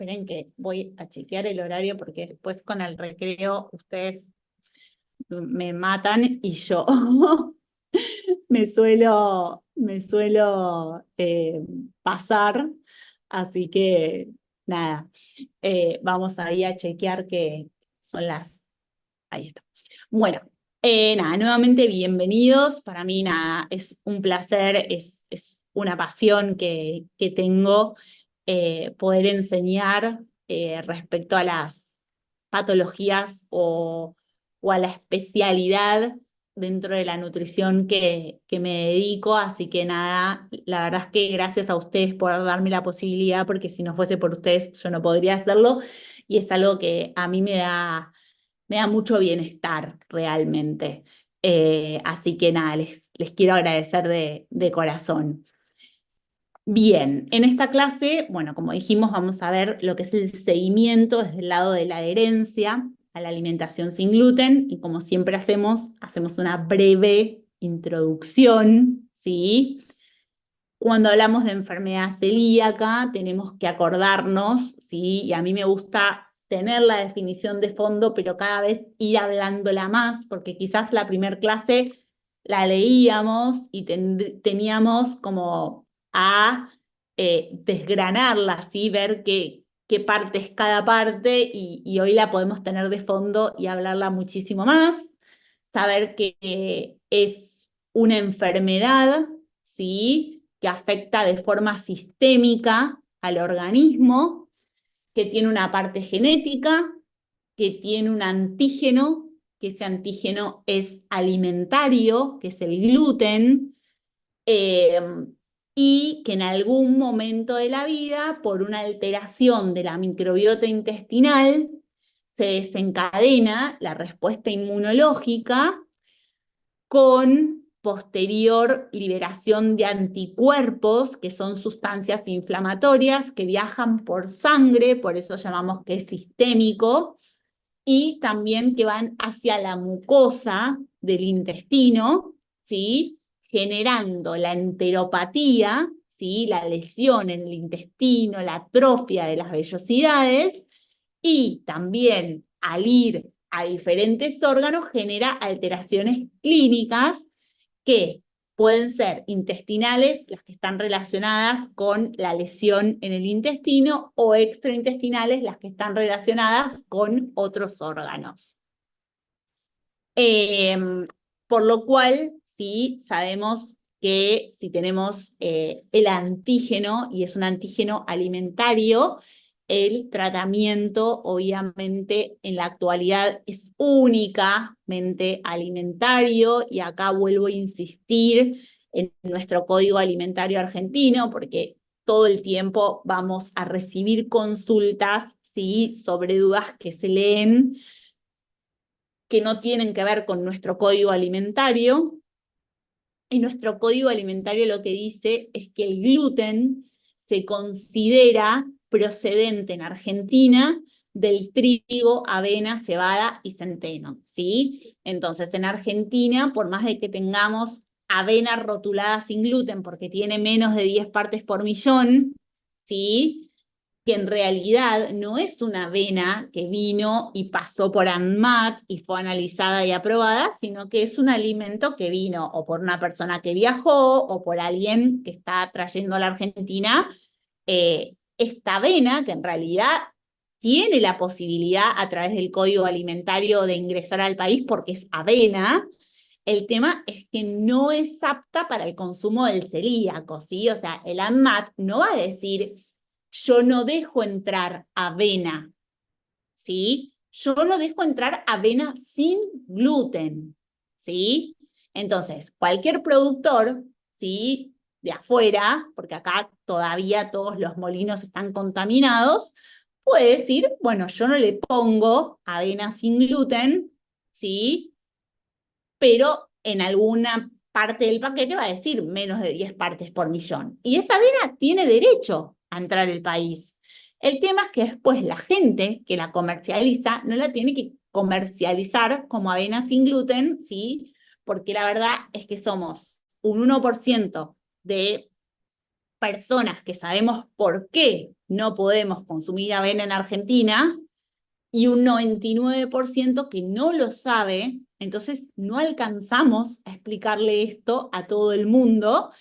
Esperen que voy a chequear el horario porque después con el recreo ustedes me matan y yo me suelo pasar, así que nada, vamos ahí a chequear que son ahí está. Bueno, nada, nuevamente bienvenidos. Para mí, nada, es un placer, es una pasión que tengo poder enseñar respecto a las patologías o a la especialidad dentro de la nutrición que me dedico. Así que nada, la verdad es que gracias a ustedes por darme la posibilidad, porque si no fuese por ustedes yo no podría hacerlo y es algo que a mí me da mucho bienestar realmente. Así que nada, les quiero agradecer de corazón. Bien, en esta clase, bueno, como dijimos, vamos a ver lo que es el seguimiento desde el lado de la adherencia a la alimentación sin gluten y como siempre hacemos una breve introducción, ¿sí? Cuando hablamos de enfermedad celíaca, tenemos que acordarnos, ¿sí? Y a mí me gusta tener la definición de fondo, pero cada vez ir hablándola más, porque quizás la primer clase la leíamos y teníamos como a desgranarla, ¿sí? Ver qué parte es cada parte y hoy la podemos tener de fondo y hablarla muchísimo más, saber que es una enfermedad, ¿sí? Que afecta de forma sistémica al organismo, que tiene una parte genética, que tiene un antígeno, que ese antígeno es alimentario, que es el gluten, eh, y que en algún momento de la vida, por una alteración de la microbiota intestinal, se desencadena la respuesta inmunológica con posterior liberación de anticuerpos, que son sustancias inflamatorias que viajan por sangre, por eso llamamos que es sistémico, y también que van hacia la mucosa del intestino, ¿sí? Generando la enteropatía, ¿sí? La lesión en el intestino, la atrofia de las vellosidades, y también al ir a diferentes órganos genera alteraciones clínicas que pueden ser intestinales, las que están relacionadas con la lesión en el intestino, o extraintestinales, las que están relacionadas con otros órganos. Eh, por lo cual, sí, sabemos que si tenemos el antígeno, y es un antígeno alimentario, el tratamiento obviamente en la actualidad es únicamente alimentario, y acá vuelvo a insistir en nuestro código alimentario argentino, porque todo el tiempo vamos a recibir consultas, ¿sí? Sobre dudas que se leen que no tienen que ver con nuestro código alimentario. Y nuestro código alimentario lo que dice es que el gluten se considera procedente en Argentina del trigo, avena, cebada y centeno, ¿sí? Entonces, en Argentina, por más de que tengamos avena rotulada sin gluten, porque tiene menos de 10 partes por millón, ¿sí? Que en realidad no es una avena que vino y pasó por ANMAT y fue analizada y aprobada, sino que es un alimento que vino o por una persona que viajó o por alguien que está trayendo a la Argentina esta avena, que en realidad tiene la posibilidad a través del código alimentario de ingresar al país porque es avena. El tema es que no es apta para el consumo del celíaco, ¿sí? O sea, el ANMAT no va a decir yo no dejo entrar avena, ¿sí? Yo no dejo entrar avena sin gluten, ¿sí? Entonces, cualquier productor, ¿sí? De afuera, porque acá todavía todos los molinos están contaminados, puede decir, bueno, yo no le pongo avena sin gluten, ¿sí? Pero en alguna parte del paquete va a decir menos de 10 partes por millón. Y esa avena tiene derecho a entrar al país. El tema es que después la gente que la comercializa no la tiene que comercializar como avena sin gluten, ¿sí? Porque la verdad es que somos un 1% de personas que sabemos por qué no podemos consumir avena en Argentina y un 99% que no lo sabe. Entonces no alcanzamos a explicarle esto a todo el mundo.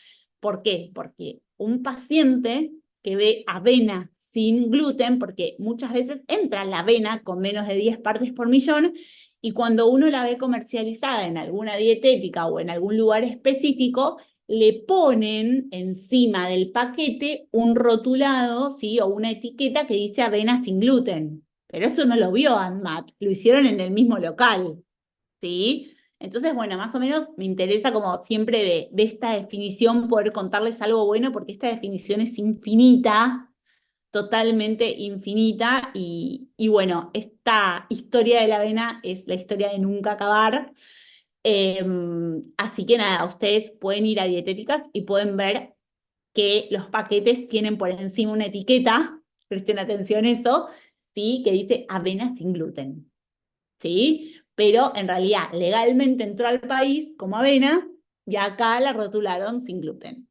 ¿Por qué? Porque un paciente que ve avena sin gluten, porque muchas veces entra la avena con menos de 10 partes por millón, y cuando uno la ve comercializada en alguna dietética o en algún lugar específico, le ponen encima del paquete un rotulado, ¿sí? O una etiqueta que dice avena sin gluten. Pero esto no lo vio ANMAT, lo hicieron en el mismo local, ¿sí? Entonces, bueno, más o menos me interesa como siempre de esta definición poder contarles algo bueno, porque esta definición es infinita, totalmente infinita, y bueno, esta historia de la avena es la historia de nunca acabar. Eh, Así que nada, ustedes pueden ir a dietéticas y pueden ver que los paquetes tienen por encima una etiqueta, presten atención a eso, ¿sí? Que dice avena sin gluten, ¿sí? Pero en realidad legalmente entró al país como avena y acá la rotularon sin gluten.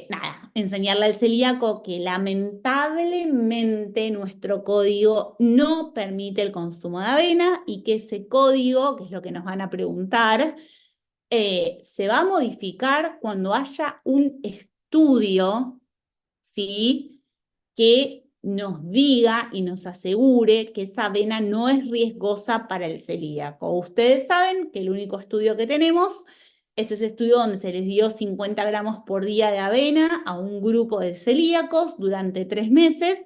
Nada, enseñarle al celíaco que lamentablemente nuestro código no permite el consumo de avena y que ese código, que es lo que nos van a preguntar, se va a modificar cuando haya un estudio, ¿sí? Que nos diga y nos asegure que esa avena no es riesgosa para el celíaco. Ustedes saben que el único estudio que tenemos es ese estudio donde se les dio 50 gramos por día de avena a un grupo de celíacos durante 3 meses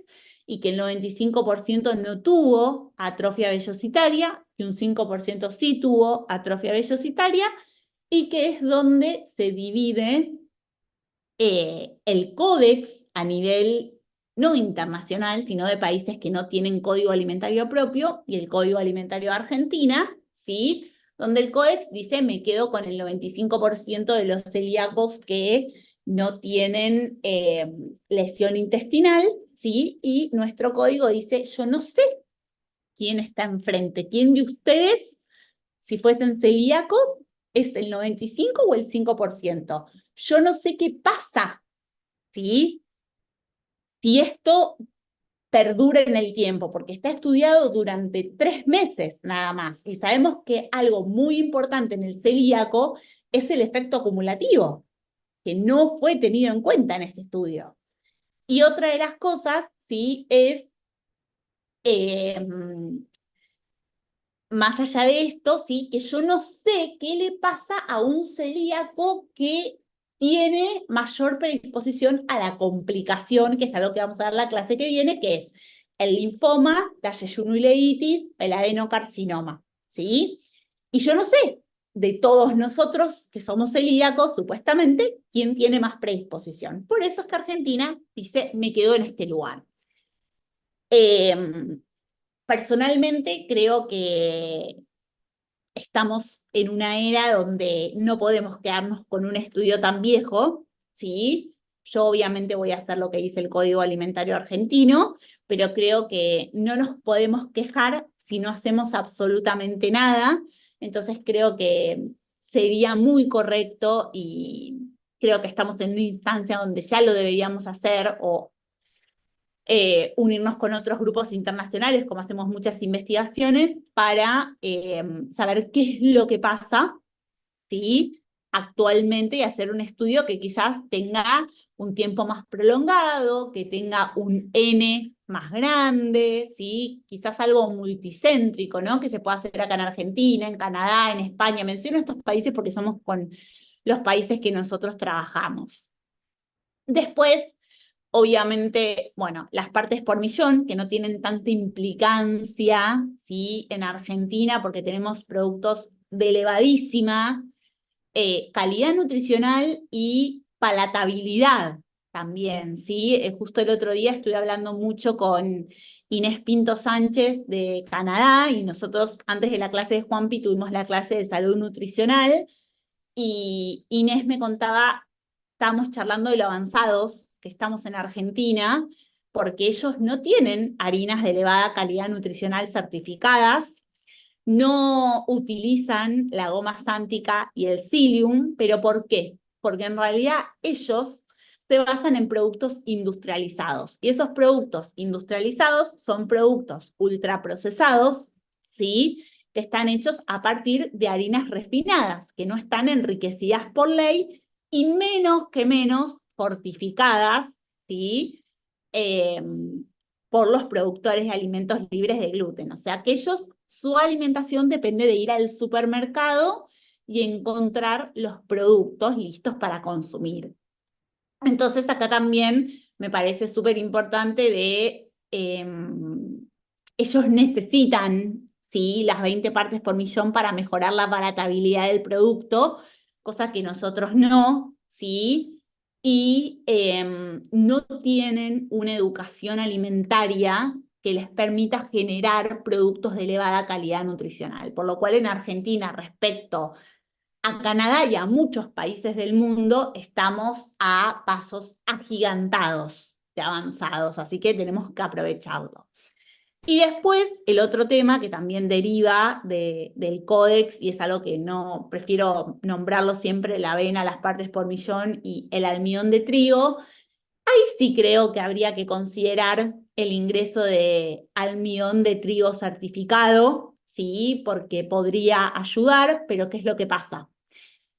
y que el 95% no tuvo atrofia vellositaria y un 5% sí tuvo atrofia vellositaria, y que es donde se divide el códex a nivel no internacional, sino de países que no tienen código alimentario propio, y el código alimentario de Argentina, ¿sí? Donde el códex dice, me quedo con el 95% de los celíacos que no tienen lesión intestinal, ¿sí? Y nuestro código dice, yo no sé quién está enfrente, quién de ustedes, si fuesen celíacos, es el 95 o el 5%. Yo no sé qué pasa, ¿sí? Si esto perdura en el tiempo, porque está estudiado durante 3 meses nada más, y sabemos que algo muy importante en el celíaco es el efecto acumulativo, que no fue tenido en cuenta en este estudio. Y otra de las cosas, sí, es eh, más allá de esto, sí, que yo no sé qué le pasa a un celíaco que tiene mayor predisposición a la complicación, que es algo que vamos a ver la clase que viene, que es el linfoma, la yejunuleitis, el adenocarcinoma, ¿sí? Y yo no sé, de todos nosotros que somos celíacos, supuestamente, quién tiene más predisposición. Por eso es que Argentina dice, me quedo en este lugar. Personalmente creo que estamos en una era donde no podemos quedarnos con un estudio tan viejo, ¿sí? Yo obviamente voy a hacer lo que dice el Código Alimentario Argentino, pero creo que no nos podemos quejar si no hacemos absolutamente nada. Entonces creo que sería muy correcto, y creo que estamos en una instancia donde ya lo deberíamos hacer, o unirnos con otros grupos internacionales, como hacemos muchas investigaciones, para saber qué es lo que pasa, ¿sí? Actualmente, y hacer un estudio que quizás tenga un tiempo más prolongado, que tenga un N más grande, ¿sí? Quizás algo multicéntrico, ¿no? Que se pueda hacer acá en Argentina, en Canadá, en España. Menciono estos países porque somos con los países que nosotros trabajamos. Después, obviamente, bueno, las partes por millón, que no tienen tanta implicancia, ¿sí? En Argentina, porque tenemos productos de elevadísima calidad nutricional y palatabilidad también, ¿sí? Justo el otro día estuve hablando mucho con Inés Pinto Sánchez de Canadá, y nosotros antes de la clase de Juanpi tuvimos la clase de salud nutricional, y Inés me contaba, estábamos charlando de lo avanzados que estamos en Argentina, porque ellos no tienen harinas de elevada calidad nutricional certificadas, no utilizan la goma sántica y el psyllium. ¿Pero por qué? Porque en realidad ellos se basan en productos industrializados. Y esos productos industrializados son productos ultraprocesados, ¿sí? Que están hechos a partir de harinas refinadas, que no están enriquecidas por ley y menos fortificadas, ¿sí? Por los productores de alimentos libres de gluten. O sea, que ellos, su alimentación depende de ir al supermercado y encontrar los productos listos para consumir. Entonces acá también me parece súper importante ellos necesitan, ¿sí? Las 20 partes por millón para mejorar la baratabilidad del producto, cosa que nosotros no, ¿sí? Y no tienen una educación alimentaria que les permita generar productos de elevada calidad nutricional. Por lo cual en Argentina, respecto a Canadá y a muchos países del mundo, estamos a pasos agigantados de avanzados, así que tenemos que aprovecharlo. Y después, el otro tema que también deriva del códex, y es algo que no prefiero nombrarlo siempre, la avena, las partes por millón y el almidón de trigo. Ahí sí creo que habría que considerar el ingreso de almidón de trigo certificado, sí, porque podría ayudar, pero ¿qué es lo que pasa?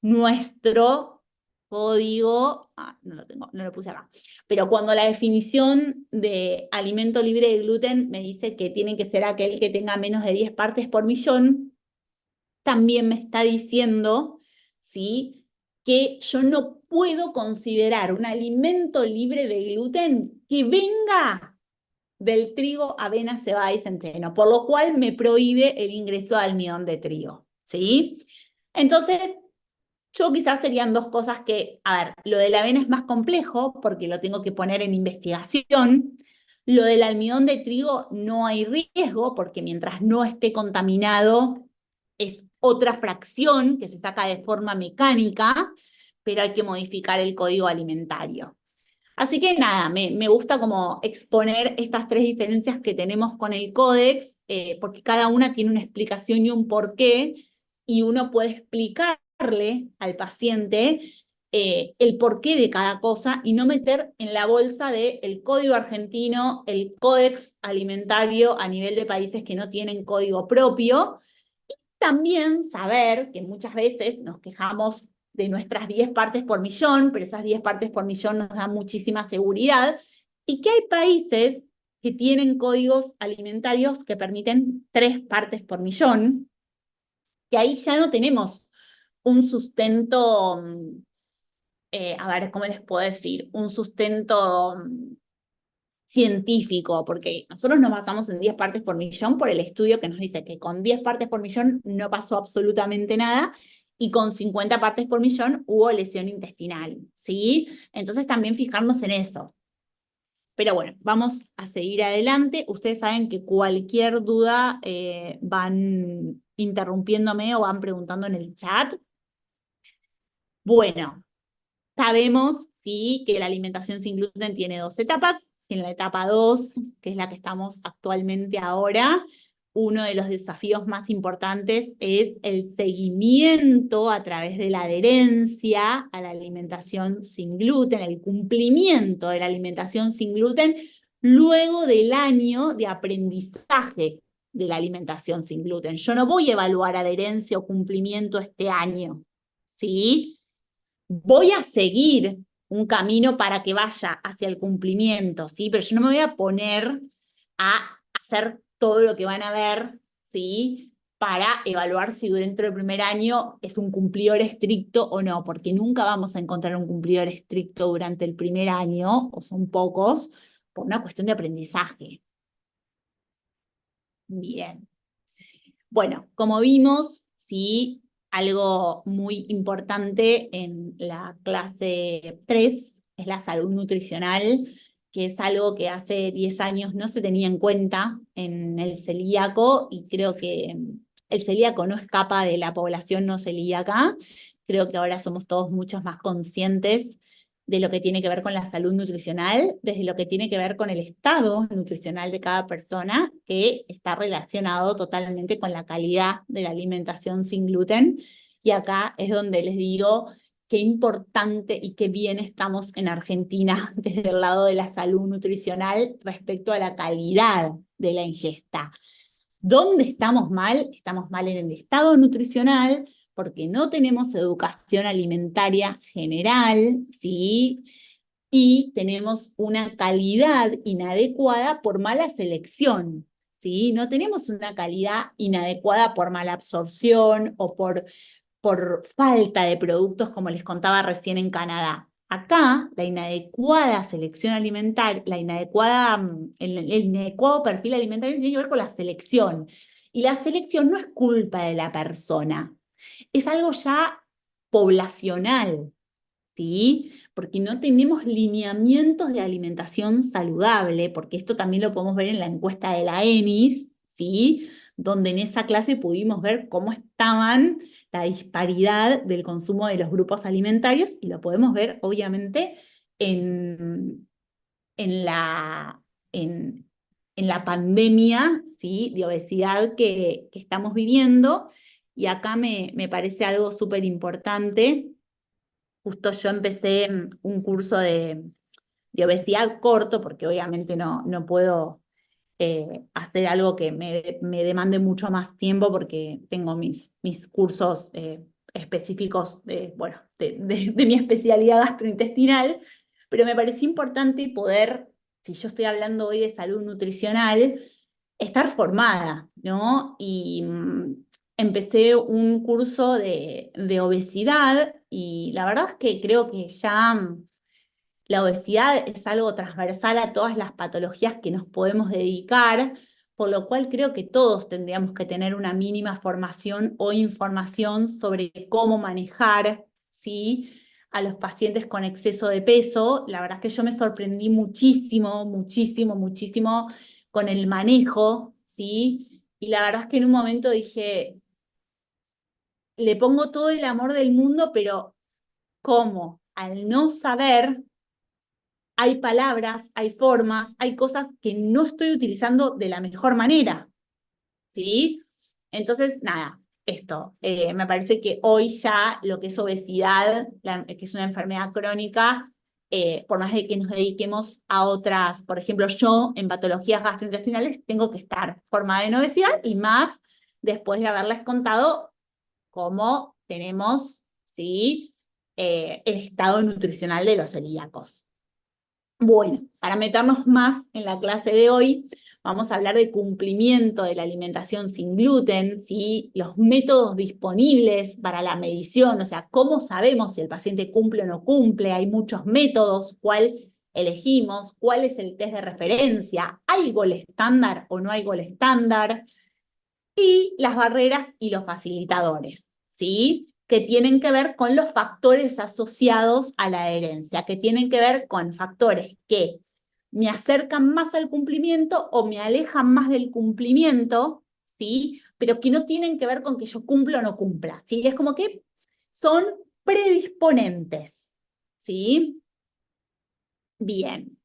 Nuestro código, no lo tengo, no lo puse acá, pero cuando la definición de alimento libre de gluten me dice que tiene que ser aquel que tenga menos de 10 partes por millón, también me está diciendo, ¿sí?, que yo no puedo considerar un alimento libre de gluten que venga del trigo, avena, cebada y centeno, por lo cual me prohíbe el ingreso de almidón de trigo, ¿sí? Entonces, yo quizás serían dos cosas que, a ver, lo de la avena es más complejo porque lo tengo que poner en investigación. Lo del almidón de trigo no hay riesgo porque mientras no esté contaminado es otra fracción que se saca de forma mecánica, pero hay que modificar el código alimentario. Así que nada, me gusta como exponer estas tres diferencias que tenemos con el códex, porque cada una tiene una explicación y un porqué, y uno puede explicarle al paciente el porqué de cada cosa y no meter en la bolsa del código argentino, el códex alimentario a nivel de países que no tienen código propio. También saber que muchas veces nos quejamos de nuestras 10 partes por millón, pero esas 10 partes por millón nos dan muchísima seguridad, y que hay países que tienen códigos alimentarios que permiten 3 partes por millón, que ahí ya no tenemos un sustento, a ver, ¿cómo les puedo decir? Un sustento científico, porque nosotros nos basamos en 10 partes por millón por el estudio que nos dice que con 10 partes por millón no pasó absolutamente nada y con 50 partes por millón hubo lesión intestinal, ¿sí? Entonces también fijarnos en eso. Pero bueno, vamos a seguir adelante. Ustedes saben que cualquier duda van interrumpiéndome o van preguntando en el chat. Bueno, sabemos, sí, que la alimentación sin gluten tiene 2 etapas. En la etapa 2, que es la que estamos actualmente ahora, uno de los desafíos más importantes es el seguimiento a través de la adherencia a la alimentación sin gluten, el cumplimiento de la alimentación sin gluten, luego del año de aprendizaje de la alimentación sin gluten. Yo no voy a evaluar adherencia o cumplimiento este año, ¿sí? Voy a seguir un camino para que vaya hacia el cumplimiento, ¿sí? Pero yo no me voy a poner a hacer todo lo que van a ver, ¿sí?, para evaluar si dentro del primer año es un cumplidor estricto o no, porque nunca vamos a encontrar un cumplidor estricto durante el primer año, o son pocos, por una cuestión de aprendizaje. Bien. Bueno, como vimos, sí, algo muy importante en la clase 3 es la salud nutricional, que es algo que hace 10 años no se tenía en cuenta en el celíaco, y creo que el celíaco no escapa de la población no celíaca. Creo que ahora somos todos muchos más conscientes de lo que tiene que ver con la salud nutricional, desde lo que tiene que ver con el estado nutricional de cada persona, que está relacionado totalmente con la calidad de la alimentación sin gluten. Y acá es donde les digo qué importante y qué bien estamos en Argentina desde el lado de la salud nutricional respecto a la calidad de la ingesta. ¿Dónde estamos mal? Estamos mal en el estado nutricional porque no tenemos educación alimentaria general, ¿sí? Y tenemos una calidad inadecuada por mala selección, ¿sí? No tenemos una calidad inadecuada por mala absorción o por falta de productos, como les contaba recién en Canadá. Acá, la inadecuada selección alimentaria, el inadecuado perfil alimentario tiene que ver con la selección. Y la selección no es culpa de la persona, es algo ya poblacional, ¿sí? Porque no tenemos lineamientos de alimentación saludable, porque esto también lo podemos ver en la encuesta de la ENIS, ¿sí? Donde en esa clase pudimos ver cómo estaban la disparidad del consumo de los grupos alimentarios y lo podemos ver, obviamente, en, en la, en, en la pandemia, ¿sí? De obesidad que estamos viviendo. Y acá me parece algo súper importante. Justo yo empecé un curso de obesidad corto, porque obviamente no puedo hacer algo que me demande mucho más tiempo, porque tengo mis cursos específicos bueno, de mi especialidad gastrointestinal, pero me pareció importante poder, si yo estoy hablando hoy de salud nutricional, estar formada, ¿no? Y empecé un curso de obesidad y la verdad es que creo que ya la obesidad es algo transversal a todas las patologías que nos podemos dedicar, por lo cual creo que todos tendríamos que tener una mínima formación o información sobre cómo manejar, ¿sí? A los pacientes con exceso de peso. La verdad es que yo me sorprendí muchísimo, muchísimo, muchísimo con el manejo, ¿sí? Y la verdad es que en un momento dije, le pongo todo el amor del mundo, pero ¿cómo? Al no saber, hay palabras, hay formas, hay cosas que no estoy utilizando de la mejor manera, ¿sí? Entonces, nada, esto, me parece que hoy ya lo que es obesidad, que es una enfermedad crónica, por más de que nos dediquemos a otras, por ejemplo, yo en patologías gastrointestinales tengo que estar formada en obesidad y más después de haberles contado cómo tenemos, ¿sí? El estado nutricional de los celíacos. Bueno, para meternos más en la clase de hoy, vamos a hablar de cumplimiento de la alimentación sin gluten, ¿sí? Los métodos disponibles para la medición, o sea, cómo sabemos si el paciente cumple o no cumple. Hay muchos métodos, cuál elegimos, cuál es el test de referencia, ¿hay gol estándar o no hay gol estándar? Y las barreras y los facilitadores, ¿sí? Que tienen que ver con los factores asociados a la adherencia, que tienen que ver con factores que me acercan más al cumplimiento o me alejan más del cumplimiento, ¿sí? Pero que no tienen que ver con que yo cumpla o no cumpla, ¿sí? Es como que son predisponentes, ¿sí? Bien.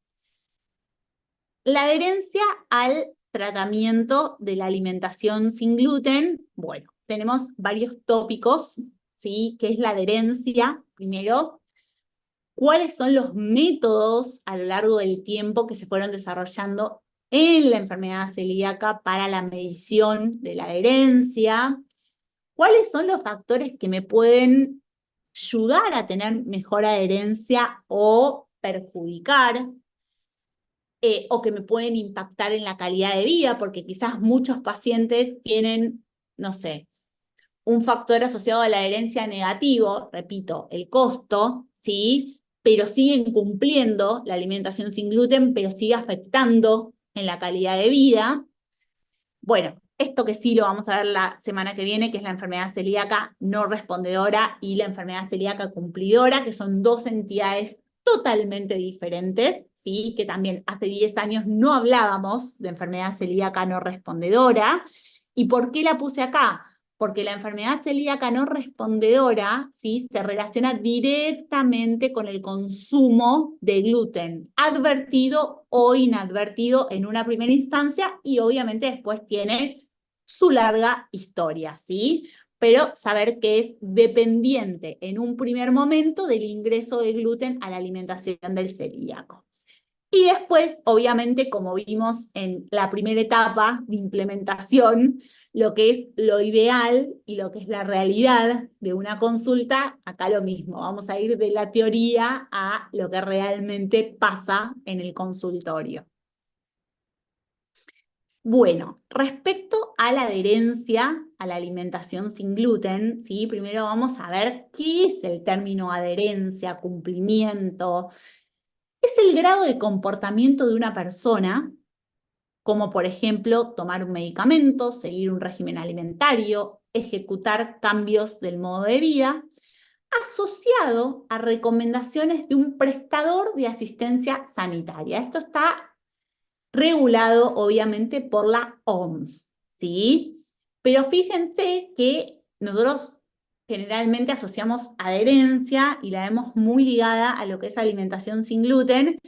La adherencia al tratamiento de la alimentación sin gluten, bueno, tenemos varios tópicos, ¿sí? ¿Qué es la adherencia? Primero, ¿cuáles son los métodos a lo largo del tiempo que se fueron desarrollando en la enfermedad celíaca para la medición de la adherencia? ¿Cuáles son los factores que me pueden ayudar a tener mejor adherencia o perjudicar? O que me pueden impactar en la calidad de vida, porque quizás muchos pacientes tienen, no sé, un factor asociado a la herencia negativo, repito, el costo, ¿sí? Pero siguen cumpliendo la alimentación sin gluten, pero sigue afectando en la calidad de vida. Bueno, esto que sí lo vamos a ver la semana que viene, que es la enfermedad celíaca no respondedora y la enfermedad celíaca cumplidora, que son dos entidades totalmente diferentes, ¿sí? Que también hace 10 años no hablábamos de enfermedad celíaca no respondedora. ¿Y por qué la puse acá? Porque la enfermedad celíaca no respondedora, ¿sí? Se relaciona directamente con el consumo de gluten, advertido o inadvertido en una primera instancia y obviamente después tiene su larga historia, ¿sí? pero saber que es dependiente en un primer momento del ingreso de gluten a la alimentación del celíaco. Y después, obviamente, como vimos en la primera etapa de implementación, lo que es lo ideal y lo que es la realidad de una consulta, acá lo mismo, vamos a ir de la teoría a lo que realmente pasa en el consultorio. Bueno, respecto a la adherencia a la alimentación sin gluten, ¿sí? Primero vamos a ver qué es el término adherencia, cumplimiento. Es el grado de comportamiento de una persona, como por ejemplo tomar un medicamento, seguir un régimen alimentario, ejecutar cambios del modo de vida, asociado a recomendaciones de un prestador de asistencia sanitaria. Esto está regulado obviamente por la OMS, ¿sí? Pero fíjense que nosotros generalmente asociamos adherencia y la vemos muy ligada a lo que es alimentación sin gluten,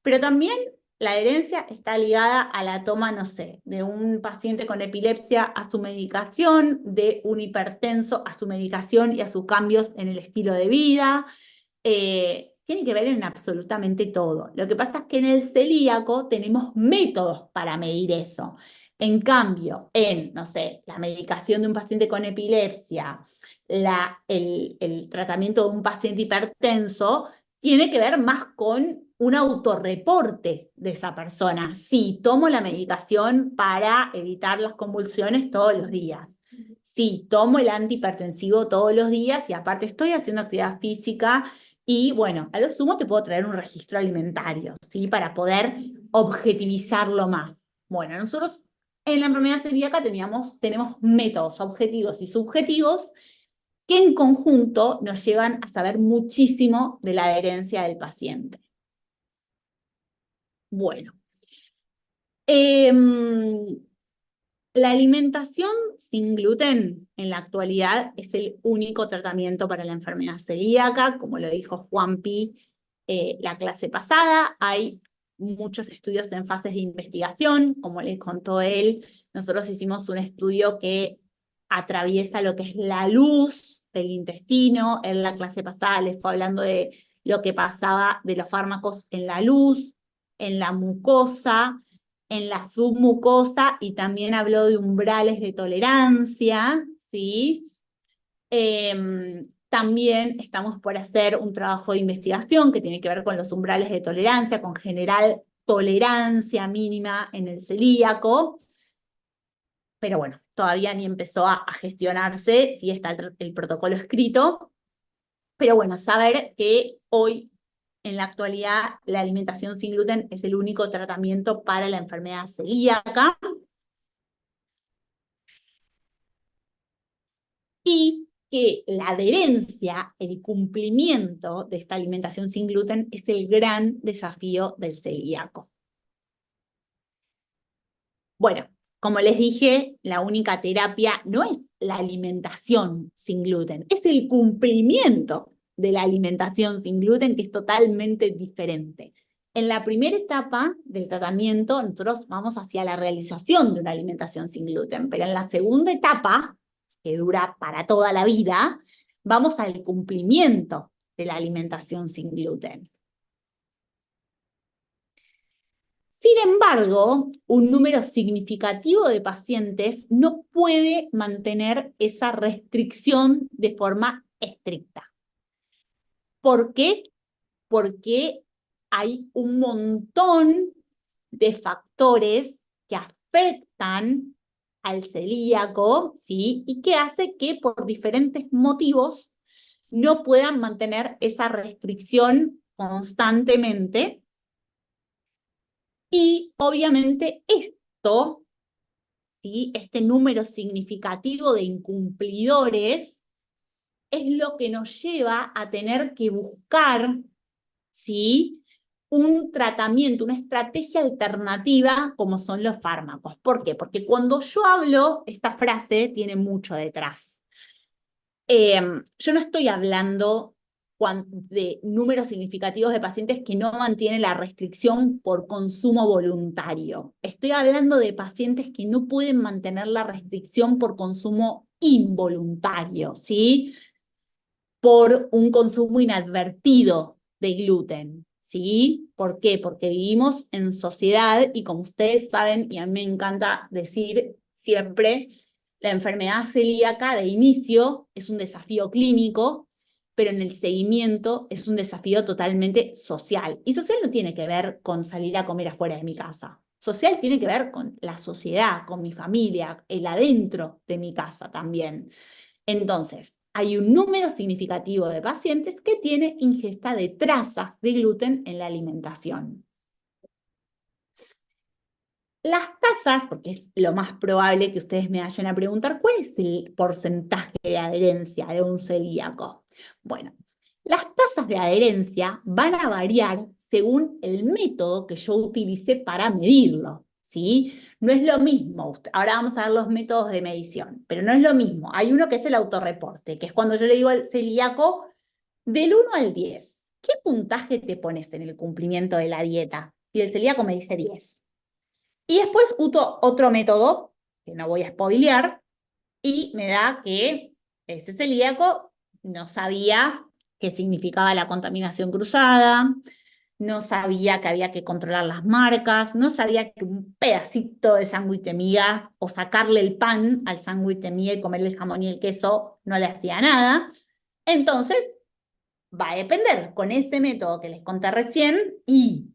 pero también la adherencia está ligada a la toma, no sé, de un paciente con epilepsia a su medicación, de un hipertenso a su medicación y a sus cambios en el estilo de vida. Tiene que ver en absolutamente todo. Lo que pasa es que en el celíaco tenemos métodos para medir eso. En cambio, en, no sé, la medicación de un paciente con epilepsia, el tratamiento de un paciente hipertenso, tiene que ver más con un autorreporte de esa persona. Sí, tomo la medicación para evitar las convulsiones todos los días. Sí, tomo el antihipertensivo todos los días y aparte estoy haciendo actividad física y bueno, a lo sumo te puedo traer un registro alimentario, ¿sí? Para poder objetivizarlo más. Bueno, nosotros en la enfermedad celíaca tenemos métodos objetivos y subjetivos que en conjunto nos llevan a saber muchísimo de la adherencia del paciente. Bueno, la alimentación sin gluten en la actualidad es el único tratamiento para la enfermedad celíaca, como lo dijo Juan Pi la clase pasada. Hay muchos estudios en fases de investigación, como les contó él. Nosotros hicimos un estudio que atraviesa lo que es la luz del intestino. En la clase pasada les fue hablando de lo que pasaba de los fármacos en la luz, en la mucosa, en la submucosa y también habló de umbrales de tolerancia, ¿sí? También estamos por hacer un trabajo de investigación que tiene que ver con los umbrales de tolerancia, con general tolerancia mínima en el celíaco, pero bueno, todavía ni empezó a gestionarse, sí está el protocolo escrito, pero bueno, saber que hoy en la actualidad la alimentación sin gluten es el único tratamiento para la enfermedad celíaca. Y que la adherencia, el cumplimiento de esta alimentación sin gluten es el gran desafío del celíaco. Bueno, como les dije, la única terapia no es la alimentación sin gluten, es el cumplimiento de la alimentación sin gluten, que es totalmente diferente. En la primera etapa del tratamiento, nosotros vamos hacia la realización de una alimentación sin gluten, pero en la segunda etapa, que dura para toda la vida, vamos al cumplimiento de la alimentación sin gluten. Sin embargo, un número significativo de pacientes no puede mantener esa restricción de forma estricta. ¿Por qué? Porque hay un montón de factores que afectan al celíaco, ¿sí? Y que hace que por diferentes motivos no puedan mantener esa restricción constantemente. Y obviamente esto, ¿sí? Este número significativo de incumplidores es lo que nos lleva a tener que buscar, ¿sí? Un tratamiento, una estrategia alternativa como son los fármacos. ¿Por qué? Porque cuando yo hablo, esta frase tiene mucho detrás. Yo no estoy hablando de números significativos de pacientes que no mantienen la restricción por consumo voluntario. Estoy hablando de pacientes que no pueden mantener la restricción por consumo involuntario, ¿sí? Por un consumo inadvertido de gluten, ¿sí? ¿Por qué? Porque vivimos en sociedad y como ustedes saben, y a mí me encanta decir siempre, la enfermedad celíaca de inicio es un desafío clínico, pero en el seguimiento es un desafío totalmente social. Y social no tiene que ver con salir a comer afuera de mi casa. Social tiene que ver con la sociedad, con mi familia, el adentro de mi casa también. Entonces, hay un número significativo de pacientes que tiene ingesta de trazas de gluten en la alimentación. Las tasas, porque es lo más probable que ustedes me vayan a preguntar, ¿cuál es el porcentaje de adherencia de un celíaco? Bueno, las tasas de adherencia van a variar según el método que yo utilice para medirlo, ¿sí? No es lo mismo, ahora vamos a ver los métodos de medición, pero no es lo mismo. Hay uno que es el autorreporte, que es cuando yo le digo al celíaco, del 1 al 10, ¿qué puntaje te pones en el cumplimiento de la dieta? Y el celíaco me dice 10. Y después uso otro método, que no voy a spoilear, y me da que ese celíaco no sabía qué significaba la contaminación cruzada, no sabía que había que controlar las marcas, no sabía que un pedacito de sándwich de miga o sacarle el pan al sándwich de miga y comerle el jamón y el queso no le hacía nada. Entonces, va a depender con ese método que les conté recién y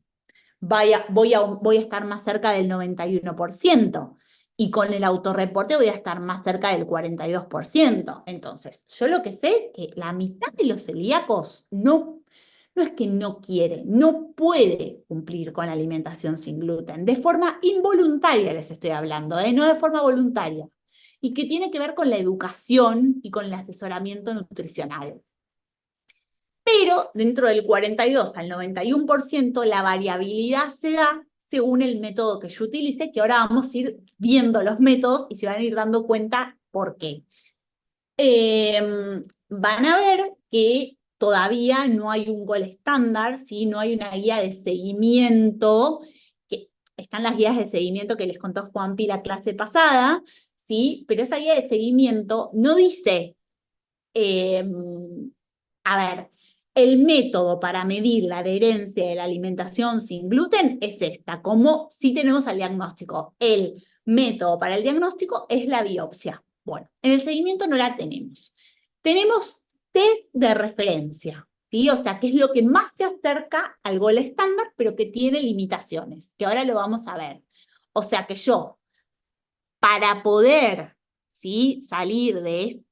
voy a estar más cerca del 91%. Y con el autorreporte voy a estar más cerca del 42%. Entonces, yo lo que sé es que la mitad de los celíacos no es que no quiere, no puede cumplir con la alimentación sin gluten. De forma involuntaria les estoy hablando, no de forma voluntaria. Y que tiene que ver con la educación y con el asesoramiento nutricional. Pero dentro del 42 al 91% la variabilidad se da según el método que yo utilice, que ahora vamos a ir viendo los métodos y se van a ir dando cuenta por qué. Van a ver que todavía no hay un gol estándar, ¿sí? No hay una guía de seguimiento, que están las guías de seguimiento que les contó Juanpi la clase pasada, ¿sí? Pero esa guía de seguimiento no dice, a ver, el método para medir la adherencia de la alimentación sin gluten es esta, como si tenemos al diagnóstico. El método para el diagnóstico es la biopsia. Bueno, en el seguimiento no la tenemos. Tenemos test de referencia, ¿sí? O sea, que es lo que más se acerca al gol estándar, pero que tiene limitaciones, que ahora lo vamos a ver. O sea que yo, para poder, ¿sí?, salir de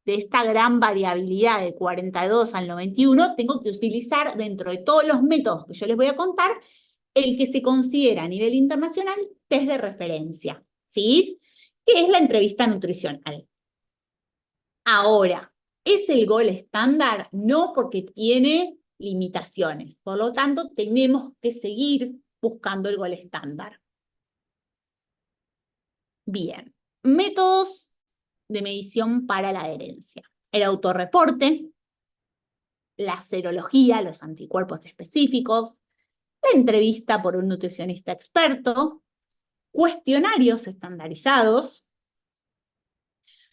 esta gran variabilidad de 42 al 91, tengo que utilizar dentro de todos los métodos que yo les voy a contar, el que se considera a nivel internacional test de referencia, ¿sí? Que es la entrevista nutricional. Ahora, ¿es el gol estándar? No, porque tiene limitaciones. Por lo tanto, tenemos que seguir buscando el gol estándar. Bien, métodos de medición para la adherencia. El autorreporte, la serología, los anticuerpos específicos, la entrevista por un nutricionista experto, cuestionarios estandarizados,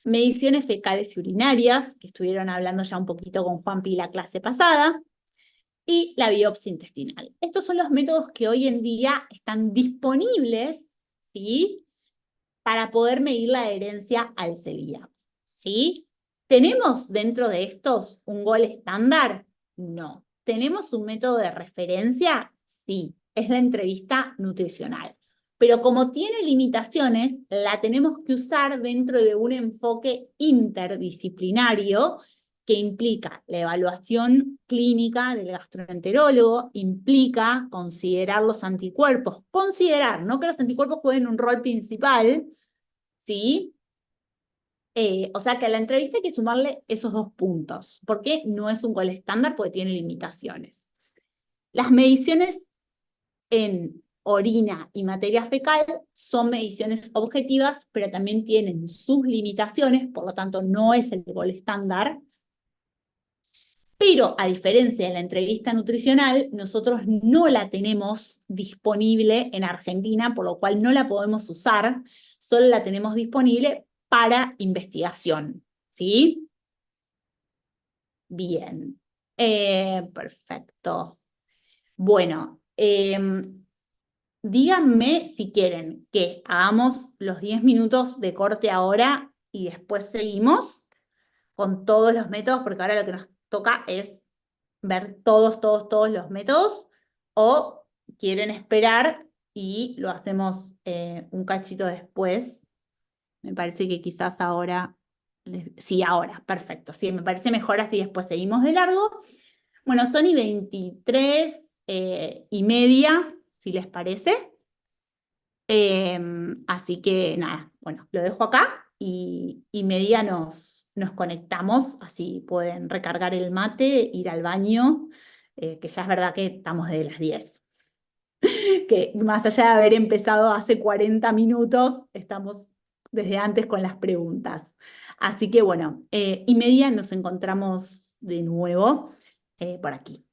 mediciones fecales y urinarias, que estuvieron hablando ya un poquito con Juanpi la clase pasada, y la biopsia intestinal. Estos son los métodos que hoy en día están disponibles, ¿sí?, para poder medir la adherencia al celíaco, ¿sí? ¿Tenemos dentro de estos un gol estándar? No. ¿Tenemos un método de referencia? Sí, es la entrevista nutricional. Pero como tiene limitaciones, la tenemos que usar dentro de un enfoque interdisciplinario que implica la evaluación clínica del gastroenterólogo, implica considerar los anticuerpos, considerar, no que los anticuerpos jueguen un rol principal, ¿sí? O sea que a la entrevista hay que sumarle esos dos puntos, porque no es un gol estándar, porque tiene limitaciones. Las mediciones en orina y materia fecal son mediciones objetivas, pero también tienen sus limitaciones, por lo tanto no es el gol estándar. Pero a diferencia de la entrevista nutricional, nosotros no la tenemos disponible en Argentina, por lo cual no la podemos usar, solo la tenemos disponible para investigación. ¿Sí? Bien. Perfecto. Bueno, díganme si quieren que hagamos los 10 minutos de corte ahora y después seguimos con todos los métodos, porque ahora lo que nos toca es ver todos los métodos, o quieren esperar y lo hacemos un cachito después. Me parece que quizás ahora, sí, ahora, perfecto, sí, me parece mejor así después seguimos de largo. Bueno, son y 23 y media, si les parece. Así que nada, bueno, lo dejo acá y media nos conectamos, así pueden recargar el mate, ir al baño, que ya es verdad que estamos de las 10 que más allá de haber empezado hace 40 minutos, estamos desde antes con las preguntas. Así que bueno, y media nos encontramos de nuevo por aquí.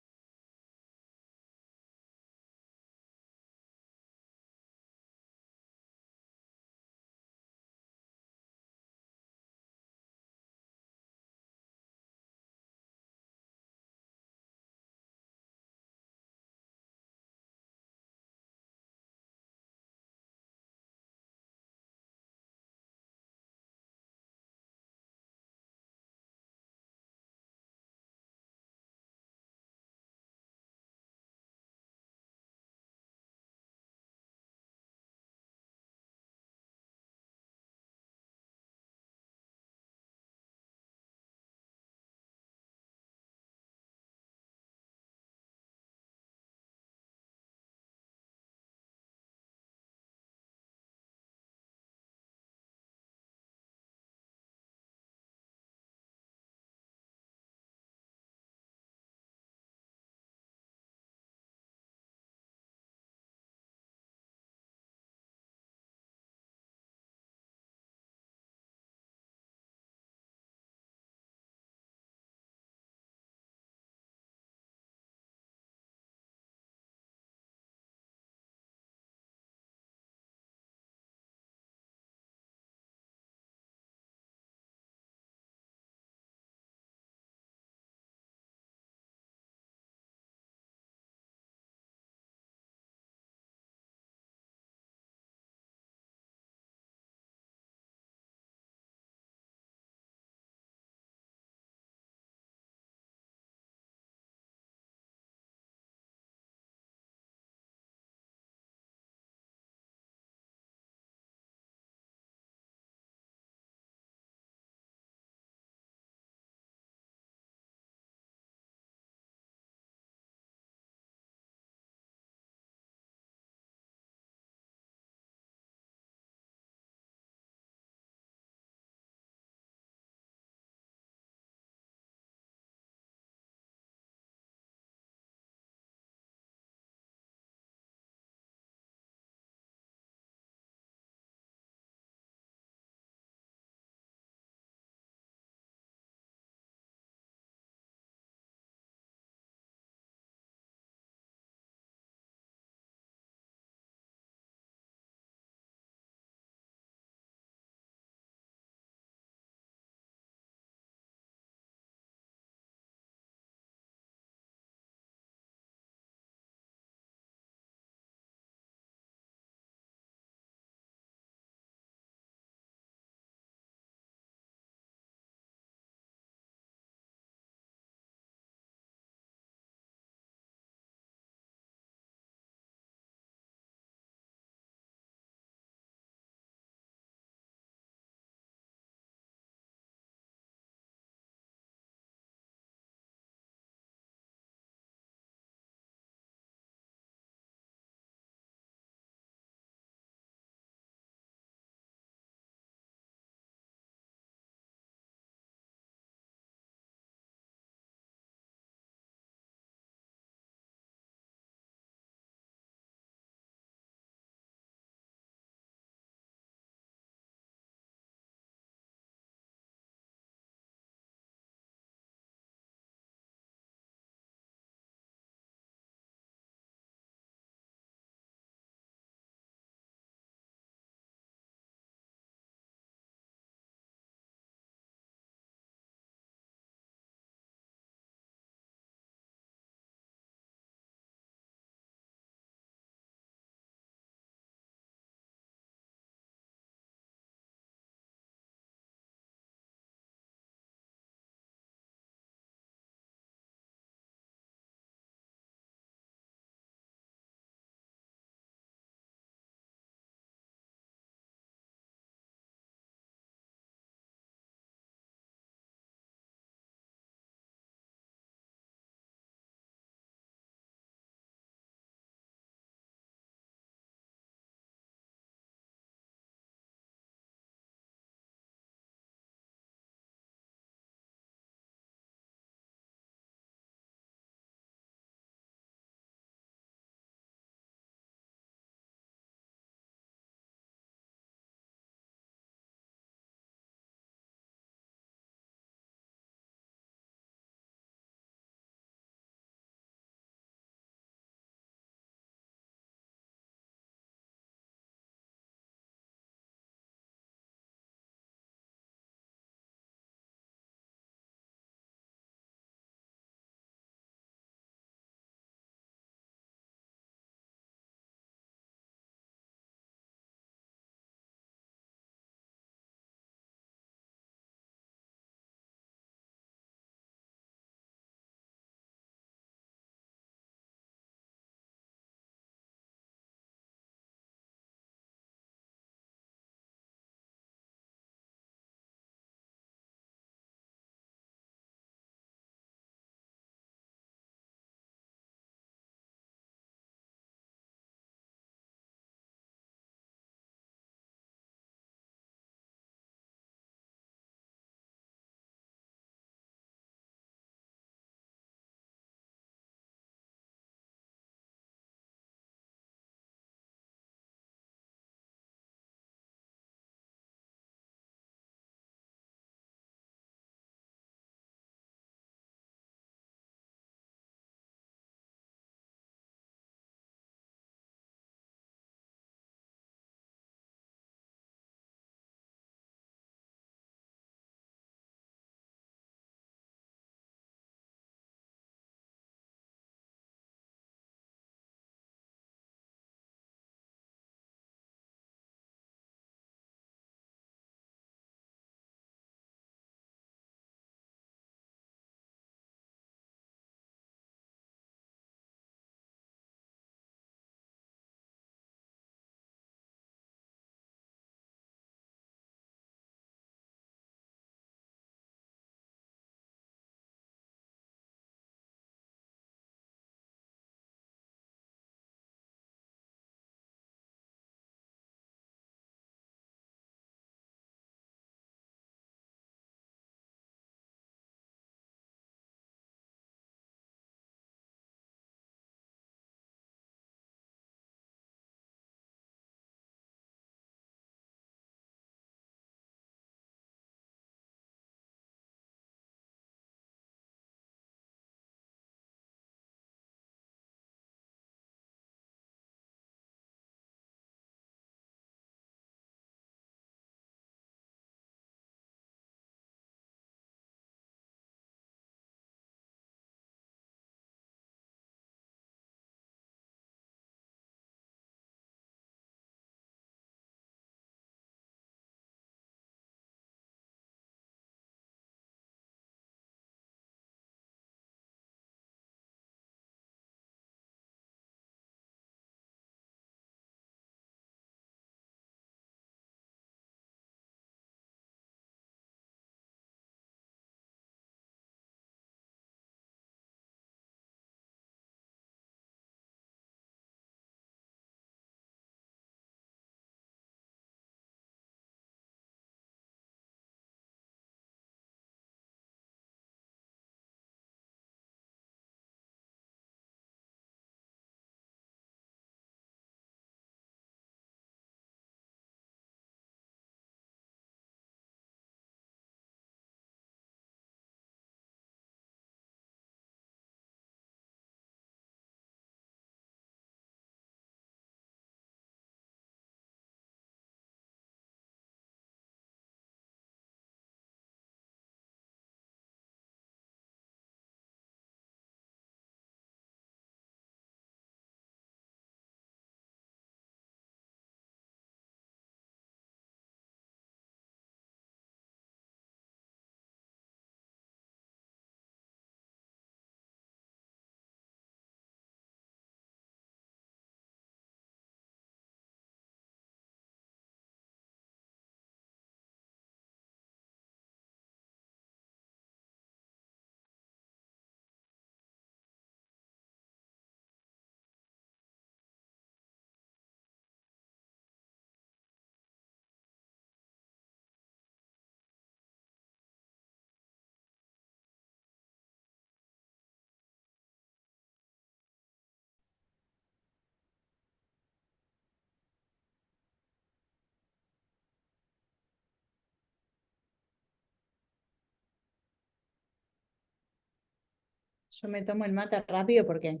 Yo me tomo el mate rápido porque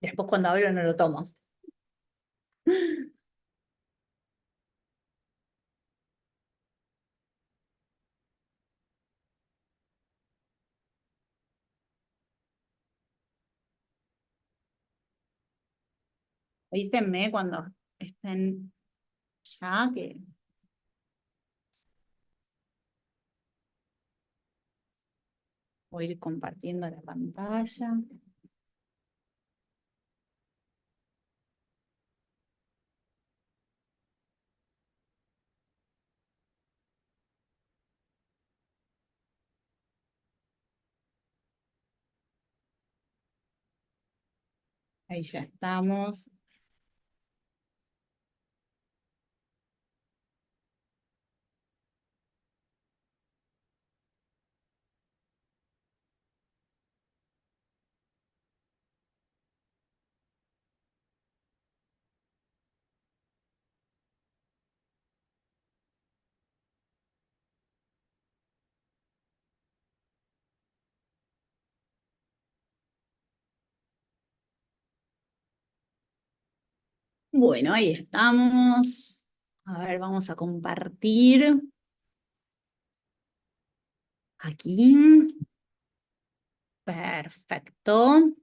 después cuando hablo no lo tomo. Avísenme cuando estén ya, que voy a ir compartiendo la pantalla. Ahí ya estamos. Bueno, ahí estamos. A ver, vamos a compartir aquí. Perfecto.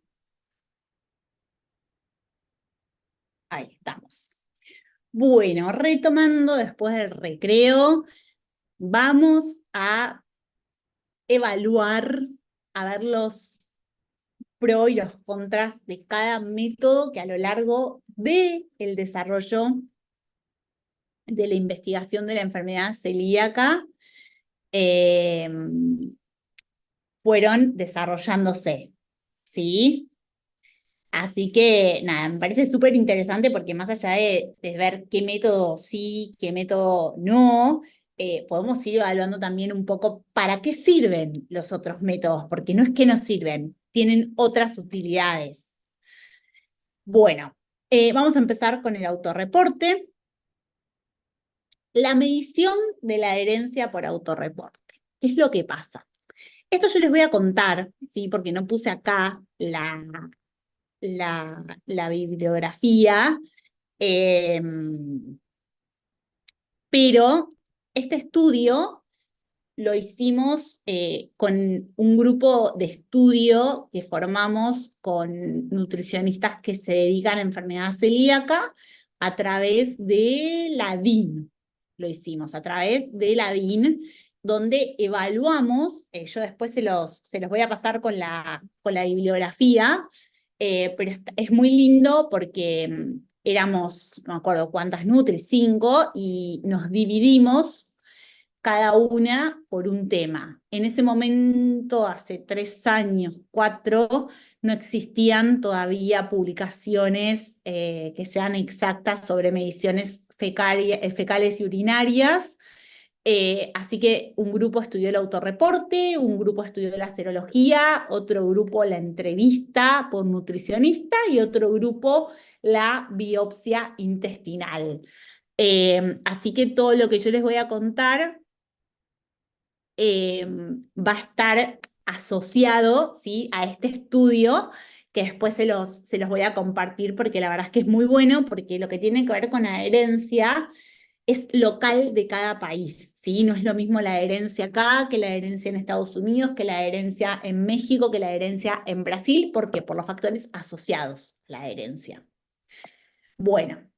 Ahí estamos. Bueno, retomando después del recreo, vamos a evaluar, a ver los pros y los contras de cada método que a lo largo del desarrollo de la investigación de la enfermedad celíaca eh, fueron desarrollándose, ¿sí? Así que, nada, me parece súper interesante porque más allá de ver qué método sí, qué método no, podemos ir evaluando también un poco para qué sirven los otros métodos, porque no es que no sirven, tienen otras utilidades. Bueno, vamos a empezar con el autorreporte. La medición de la adherencia por autorreporte. ¿Qué es lo que pasa? Esto yo les voy a contar, ¿sí? Porque no puse acá la bibliografía, eh, pero este estudio lo hicimos con un grupo de estudio que formamos con nutricionistas que se dedican a enfermedad celíaca a través de la DIN. Lo hicimos a través de la DIN, donde evaluamos, yo después se los voy a pasar con la bibliografía, pero es muy lindo porque éramos, no me acuerdo cuántas Nutri, 5, y nos dividimos cada una por un tema. En ese momento, hace 3 años, 4, no existían todavía publicaciones que sean exactas sobre mediciones fecales y urinarias. Así que un grupo estudió el autorreporte, un grupo estudió la serología, otro grupo la entrevista por nutricionista y otro grupo la biopsia intestinal. Así que todo lo que yo les voy a contar va a estar asociado, ¿sí?, a este estudio que después se los voy a compartir porque la verdad es que es muy bueno porque lo que tiene que ver con adherencia es local de cada país, ¿sí? No es lo mismo la adherencia acá que la adherencia en Estados Unidos, que la adherencia en México, que la adherencia en Brasil, porque por los factores asociados a la adherencia. Bueno,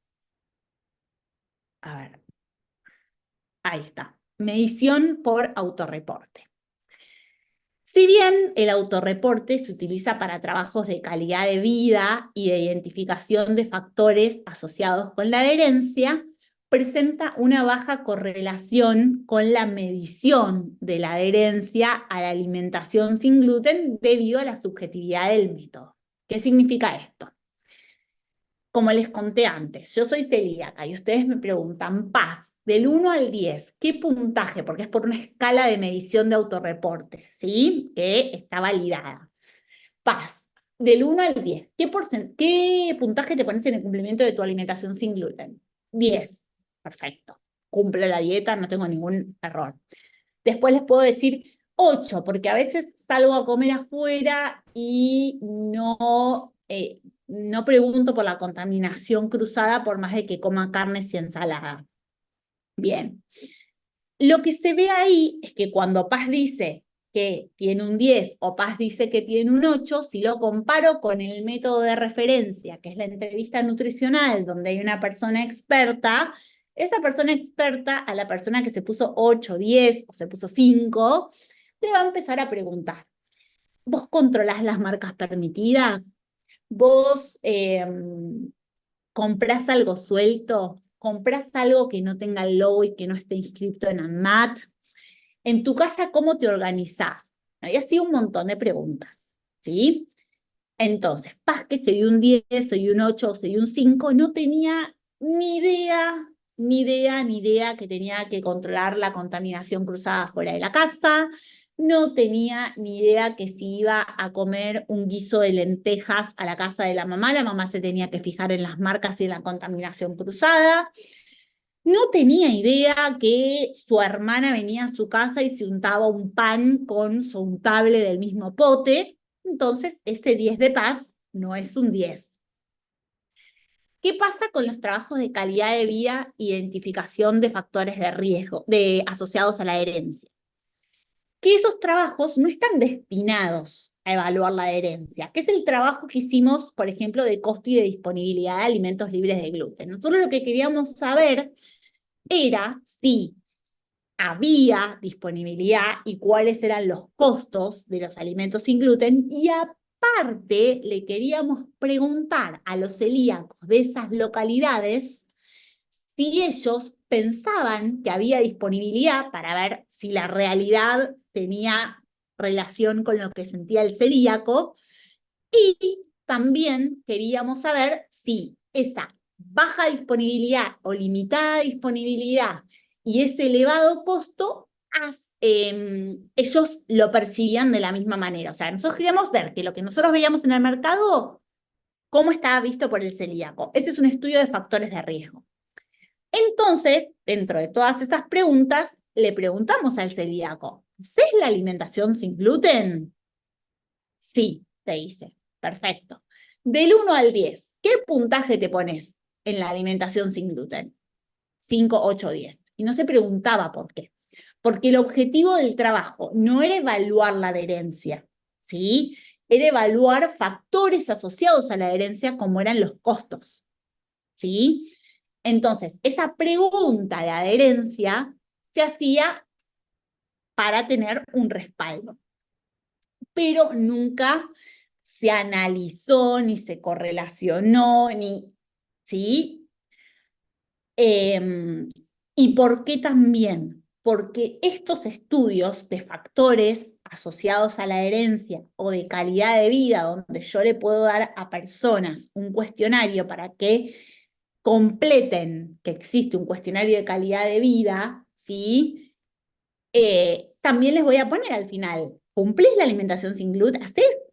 a ver, ahí está. Medición por autorreporte. Si bien el autorreporte se utiliza para trabajos de calidad de vida y de identificación de factores asociados con la adherencia, presenta una baja correlación con la medición de la adherencia a la alimentación sin gluten debido a la subjetividad del método. ¿Qué significa esto? Como les conté antes, yo soy celíaca y ustedes me preguntan, Paz, del 1 al 10, ¿qué puntaje? Porque es por una escala de medición de autorreporte, ¿sí? Que está validada. Paz, del 1 al 10, ¿qué puntaje te pones en el cumplimiento de tu alimentación sin gluten? 10. Perfecto. Cumplo la dieta, no tengo ningún error. Después les puedo decir 8, porque a veces salgo a comer afuera y no pregunto por la contaminación cruzada por más de que coma carnes y ensalada. Bien. Lo que se ve ahí es que cuando Paz dice que tiene un 10 o Paz dice que tiene un 8, si lo comparo con el método de referencia, que es la entrevista nutricional, donde hay una persona experta, esa persona experta a la persona que se puso 8, 10 o se puso 5, le va a empezar a preguntar, ¿vos controlás las marcas permitidas? ¿Vos comprás algo suelto? ¿Comprás algo que no tenga el logo y que no esté inscrito en ANMAT? En tu casa, ¿cómo te organizás? Y así un montón de preguntas, ¿sí? Entonces, Paz, que se dio un 10, soy un 8, soy un 5, no tenía ni idea que tenía que controlar la contaminación cruzada fuera de la casa, no tenía ni idea que si iba a comer un guiso de lentejas a la mamá se tenía que fijar en las marcas y en la contaminación cruzada. No tenía idea que su hermana venía a su casa y se untaba un pan con su untable del mismo pote. Entonces, ese 10 de Paz no es un 10. ¿Qué pasa con los trabajos de calidad de vida e identificación de factores de riesgo asociados a la herencia? Que esos trabajos no están destinados a evaluar la herencia, que es el trabajo que hicimos, por ejemplo, de costo y de disponibilidad de alimentos libres de gluten. Nosotros lo que queríamos saber era si había disponibilidad y cuáles eran los costos de los alimentos sin gluten, y aparte le queríamos preguntar a los celíacos de esas localidades si ellos pensaban que había disponibilidad para ver si la realidad tenía relación con lo que sentía el celíaco, y también queríamos saber si esa baja disponibilidad o limitada disponibilidad y ese elevado costo, ellos lo percibían de la misma manera. O sea, nosotros queríamos ver que lo que nosotros veíamos en el mercado, cómo estaba visto por el celíaco. Ese es un estudio de factores de riesgo. Entonces, dentro de todas esas preguntas, le preguntamos al celíaco, ¿haces la alimentación sin gluten? Sí, te dice. Perfecto. Del 1 al 10, ¿qué puntaje te pones en la alimentación sin gluten? 5, 8, 10. Y no se preguntaba por qué. Porque el objetivo del trabajo no era evaluar la adherencia, ¿sí? Era evaluar factores asociados a la adherencia como eran los costos, ¿sí? Entonces, esa pregunta de adherencia se hacía para tener un respaldo, pero nunca se analizó, ni se correlacionó, ¿sí? ¿Y por qué también? Porque estos estudios de factores asociados a la herencia o de calidad de vida, donde yo le puedo dar a personas un cuestionario para que completen que existe un cuestionario de calidad de vida, ¿sí? También les voy a poner al final, ¿cumplís la alimentación sin gluten?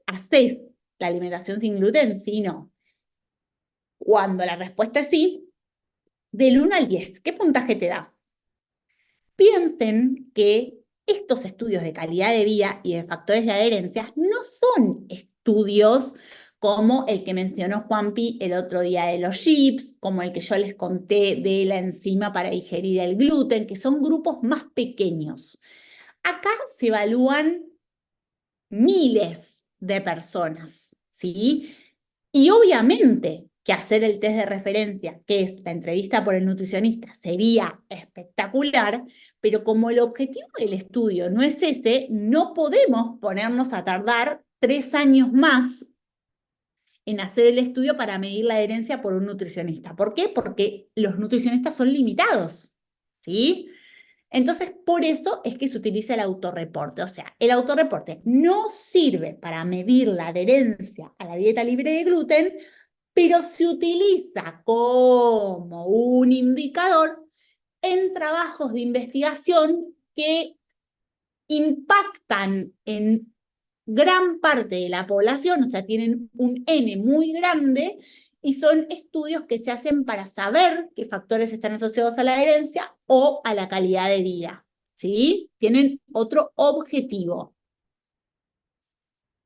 ¿Hacés la alimentación sin gluten? Sí, no. Cuando la respuesta es sí, del 1 al 10, ¿qué puntaje te da? Piensen que estos estudios de calidad de vida y de factores de adherencia no son estudios como el que mencionó Juanpi el otro día de los chips, como el que yo les conté de la enzima para digerir el gluten, que son grupos más pequeños. Acá se evalúan miles de personas, ¿sí? Y obviamente que hacer el test de referencia, que es la entrevista por el nutricionista, sería espectacular, pero como el objetivo del estudio no es ese, no podemos ponernos a tardar 3 años más en hacer el estudio para medir la adherencia por un nutricionista. ¿Por qué? Porque los nutricionistas son limitados, ¿sí? Entonces, por eso es que se utiliza el autorreporte. O sea, el autorreporte no sirve para medir la adherencia a la dieta libre de gluten, pero se utiliza como un indicador en trabajos de investigación que impactan en gran parte de la población, o sea, tienen un N muy grande, y son estudios que se hacen para saber qué factores están asociados a la herencia o a la calidad de vida, ¿sí? Tienen otro objetivo.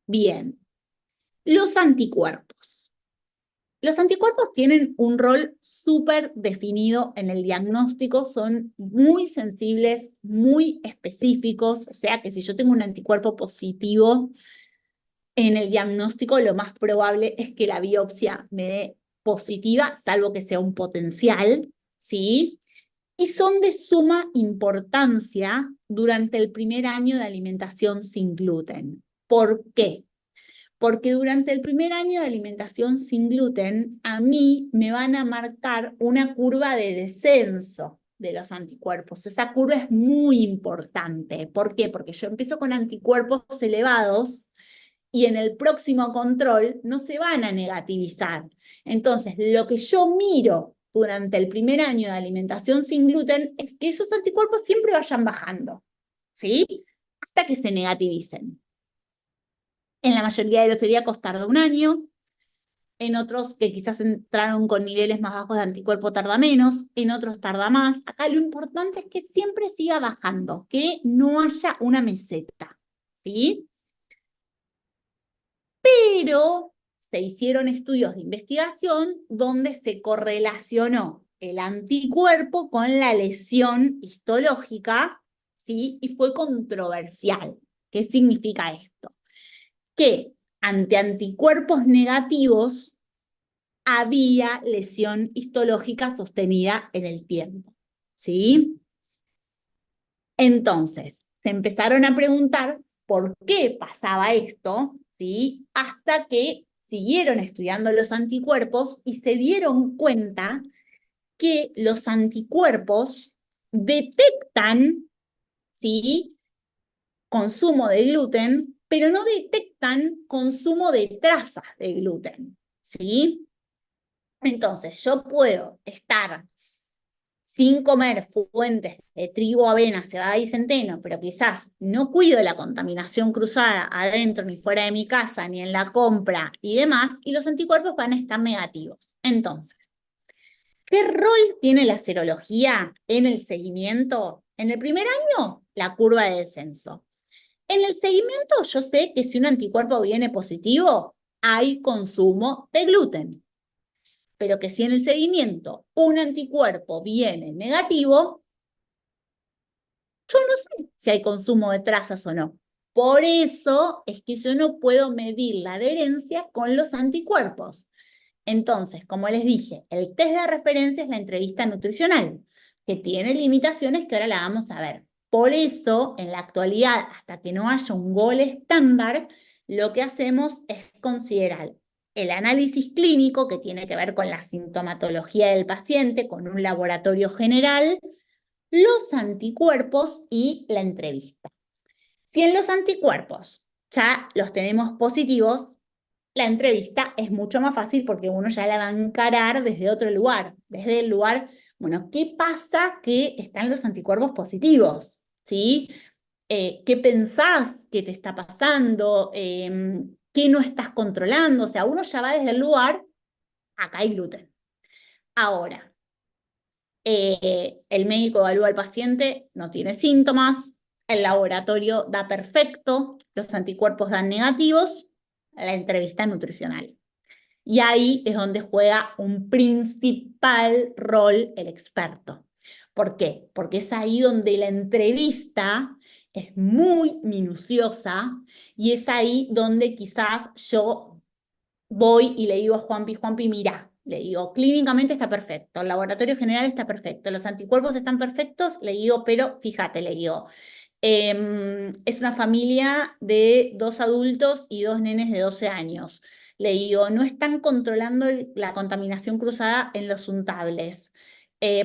Bien, los anticuerpos. Los anticuerpos tienen un rol súper definido en el diagnóstico, son muy sensibles, muy específicos, o sea que si yo tengo un anticuerpo positivo en el diagnóstico, lo más probable es que la biopsia me dé positiva, salvo que sea un potencial, ¿sí? Y son de suma importancia durante el primer año de alimentación sin gluten. ¿Por qué? Porque durante el primer año de alimentación sin gluten, a mí me van a marcar una curva de descenso de los anticuerpos. Esa curva es muy importante. ¿Por qué? Porque yo empiezo con anticuerpos elevados y en el próximo control no se van a negativizar. Entonces, lo que yo miro durante el primer año de alimentación sin gluten es que esos anticuerpos siempre vayan bajando, ¿sí? Hasta que se negativicen. En la mayoría de los celíacos tarda un año, en otros que quizás entraron con niveles más bajos de anticuerpo tarda menos, en otros tarda más. Acá lo importante es que siempre siga bajando, que no haya una meseta, ¿sí? Pero se hicieron estudios de investigación donde se correlacionó el anticuerpo con la lesión histológica, ¿sí? Y fue controversial. ¿Qué significa esto? Que ante anticuerpos negativos había lesión histológica sostenida en el tiempo, ¿sí? Entonces, se empezaron a preguntar por qué pasaba esto, ¿sí? Hasta que siguieron estudiando los anticuerpos y se dieron cuenta que los anticuerpos detectan, ¿sí? Consumo de gluten, pero no detectan consumo de trazas de gluten, ¿sí? Entonces, yo puedo estar sin comer fuentes de trigo, avena, cebada y centeno, pero quizás no cuido la contaminación cruzada adentro ni fuera de mi casa, ni en la compra y demás, y los anticuerpos van a estar negativos. Entonces, ¿qué rol tiene la serología en el seguimiento? En el primer año, la curva de descenso. En el seguimiento, yo sé que si un anticuerpo viene positivo, hay consumo de gluten. Pero que si en el seguimiento un anticuerpo viene negativo, yo no sé si hay consumo de trazas o no. Por eso es que yo no puedo medir la adherencia con los anticuerpos. Entonces, como les dije, el test de referencia es la entrevista nutricional, que tiene limitaciones que ahora la vamos a ver. Por eso, en la actualidad, hasta que no haya un gol estándar, lo que hacemos es considerar el análisis clínico, que tiene que ver con la sintomatología del paciente, con un laboratorio general, los anticuerpos y la entrevista. Si en los anticuerpos ya los tenemos positivos, la entrevista es mucho más fácil porque uno ya la va a encarar desde otro lugar, desde el lugar, bueno, ¿qué pasa que están los anticuerpos positivos? ¿Sí? ¿Qué pensás que te está pasando? ¿Qué no estás controlando? O sea, uno ya va desde el lugar, acá hay gluten. Ahora, el médico evalúa al paciente, no tiene síntomas, el laboratorio da perfecto, los anticuerpos dan negativos, la entrevista nutricional. Y ahí es donde juega un principal rol el experto. ¿Por qué? Porque es ahí donde la entrevista es muy minuciosa y es ahí donde quizás yo voy y le digo a Juanpi, mira, le digo, clínicamente está perfecto, el laboratorio general está perfecto, los anticuerpos están perfectos, le digo, pero fíjate, le digo, es una familia de 2 adultos y 2 nenes de 12 años. Le digo, no están controlando la contaminación cruzada en los untables,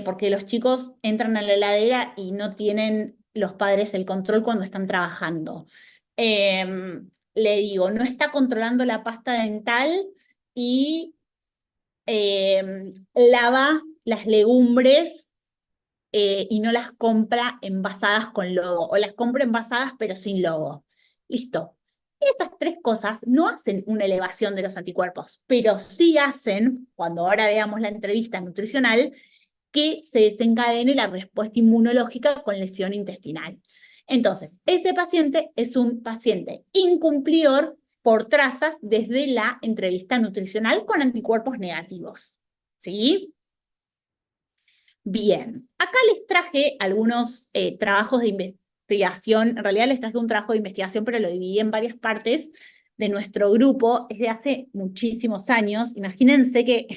porque los chicos entran a la heladera y no tienen los padres el control cuando están trabajando. Le digo, no está controlando la pasta dental y lava las legumbres y no las compra envasadas con logo, o las compra envasadas pero sin logo. Listo. Esas tres cosas no hacen una elevación de los anticuerpos, pero sí hacen, cuando ahora veamos la entrevista nutricional, que se desencadene la respuesta inmunológica con lesión intestinal. Entonces, ese paciente es un paciente incumplidor por trazas desde la entrevista nutricional con anticuerpos negativos. ¿Sí? Bien, acá les traje algunos trabajos de investigación. En realidad les traje un trabajo de investigación, pero lo dividí en varias partes de nuestro grupo. Es de hace muchísimos años. Imagínense que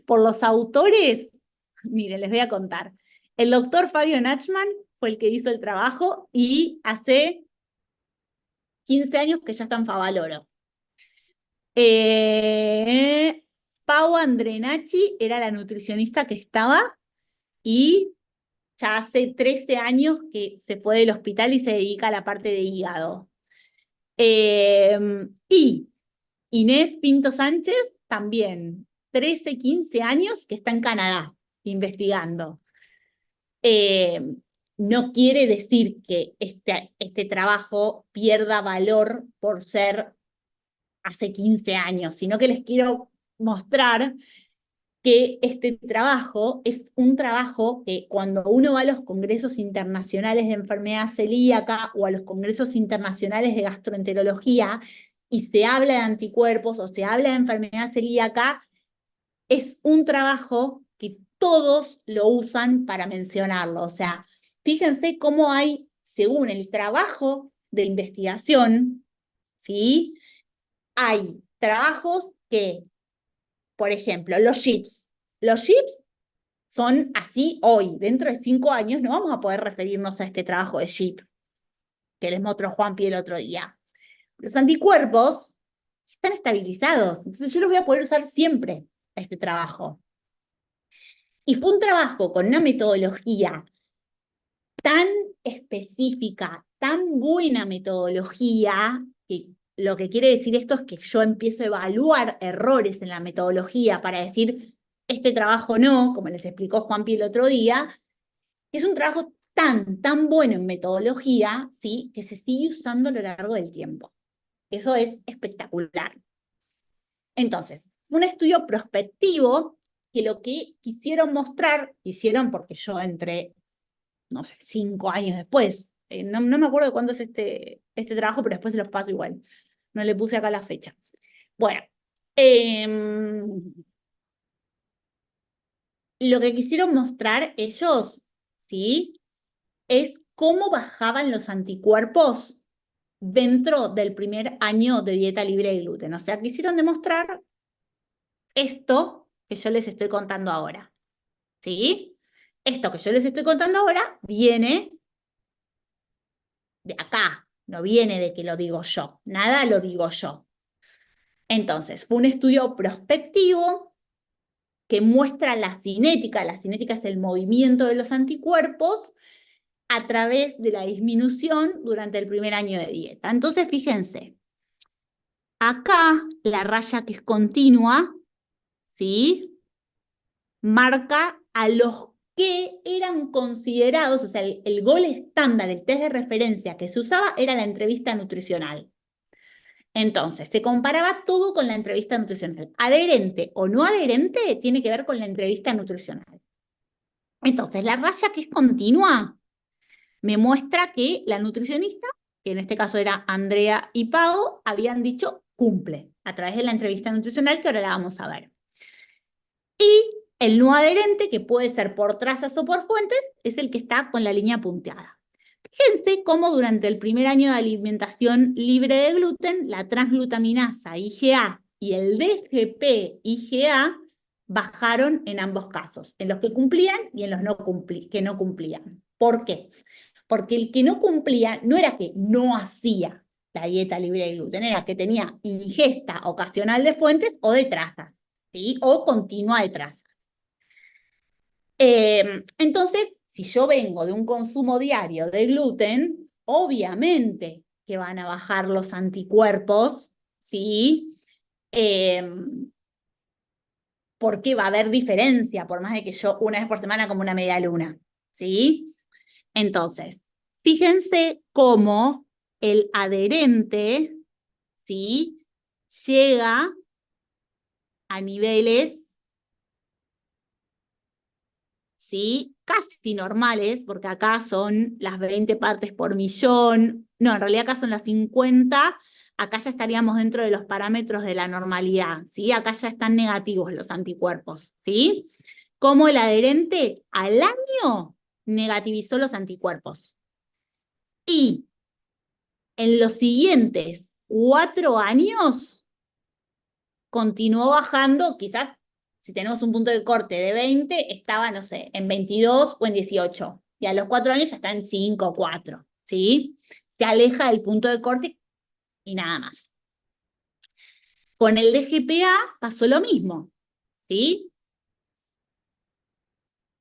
por los autores, miren, les voy a contar. El doctor Fabio Nachman fue el que hizo el trabajo y hace 15 años que ya está en Favaloro. Pau Andrenacci era la nutricionista que estaba y ya hace 13 años que se fue del hospital y se dedica a la parte de hígado. Y Inés Pinto Sánchez también, 13, 15 años que está en Canadá investigando. No quiere decir que este trabajo pierda valor por ser hace 15 años, sino que les quiero mostrar que este trabajo es un trabajo que cuando uno va a los congresos internacionales de enfermedad celíaca o a los congresos internacionales de gastroenterología y se habla de anticuerpos o se habla de enfermedad celíaca, es un trabajo que todos lo usan para mencionarlo. O sea, fíjense cómo hay, según el trabajo de investigación, ¿sí? Hay trabajos que, por ejemplo, los chips. Los chips son así hoy. Dentro de 5 años no vamos a poder referirnos a este trabajo de chip que les mostró Juanpi el otro día. Los anticuerpos están estabilizados. Entonces yo los voy a poder usar siempre, este trabajo. Y fue un trabajo con una metodología tan específica, tan buena metodología, que lo que quiere decir esto es que yo empiezo a evaluar errores en la metodología para decir, este trabajo no, como les explicó Juanpi el otro día, es un trabajo tan bueno en metodología, ¿sí? Que se sigue usando a lo largo del tiempo. Eso es espectacular. Entonces, un estudio prospectivo que lo que quisieron mostrar, hicieron porque yo entré, no sé, 5 años después, no me acuerdo de cuándo es este trabajo, pero después se los paso igual. No le puse acá la fecha. Bueno, lo que quisieron mostrar ellos, ¿sí? Es cómo bajaban los anticuerpos dentro del primer año de dieta libre de gluten. O sea, quisieron demostrar esto que yo les estoy contando ahora. ¿Sí? Esto que yo les estoy contando ahora viene de acá, no viene de que lo digo yo, nada lo digo yo. Entonces, fue un estudio prospectivo que muestra la cinética es el movimiento de los anticuerpos a través de la disminución durante el primer año de dieta. Entonces, fíjense, acá la raya que es continua, ¿sí? Marca a los que eran considerados, o sea, el gol estándar, el test de referencia que se usaba era la entrevista nutricional. Entonces, se comparaba todo con la entrevista nutricional. Adherente o no adherente tiene que ver con la entrevista nutricional. Entonces, la raya que es continua me muestra que la nutricionista, que en este caso era Andrea y Pau, habían dicho cumple a través de la entrevista nutricional que ahora la vamos a ver. Y el no adherente, que puede ser por trazas o por fuentes, es el que está con la línea punteada. Fíjense cómo durante el primer año de alimentación libre de gluten, la transglutaminasa IgA y el DGP IgA bajaron en ambos casos, en los que cumplían y en los que no cumplían. ¿Por qué? Porque el que no cumplía no era que no hacía la dieta libre de gluten, era que tenía ingesta ocasional de fuentes o de trazas, ¿sí? O continua de trazas. Entonces, si yo vengo de un consumo diario de gluten, obviamente que van a bajar los anticuerpos, ¿sí? Porque va a haber diferencia, por más de que yo una vez por semana como una media luna, ¿sí? Entonces, fíjense cómo el adherente, ¿sí? Llega a niveles ¿sí? Casi normales, porque acá son las 20 partes por millón, no, en realidad acá son las 50, acá ya estaríamos dentro de los parámetros de la normalidad, ¿sí? Acá ya están negativos los anticuerpos, ¿sí? Como el adherente al año negativizó los anticuerpos. Y en los siguientes 4 años continuó bajando, quizás si tenemos un punto de corte de 20, estaba, no sé, en 22 o en 18. Y a los 4 años ya está en 5 o 4, ¿sí? Se aleja del punto de corte y nada más. Con el DGPA pasó lo mismo, ¿sí?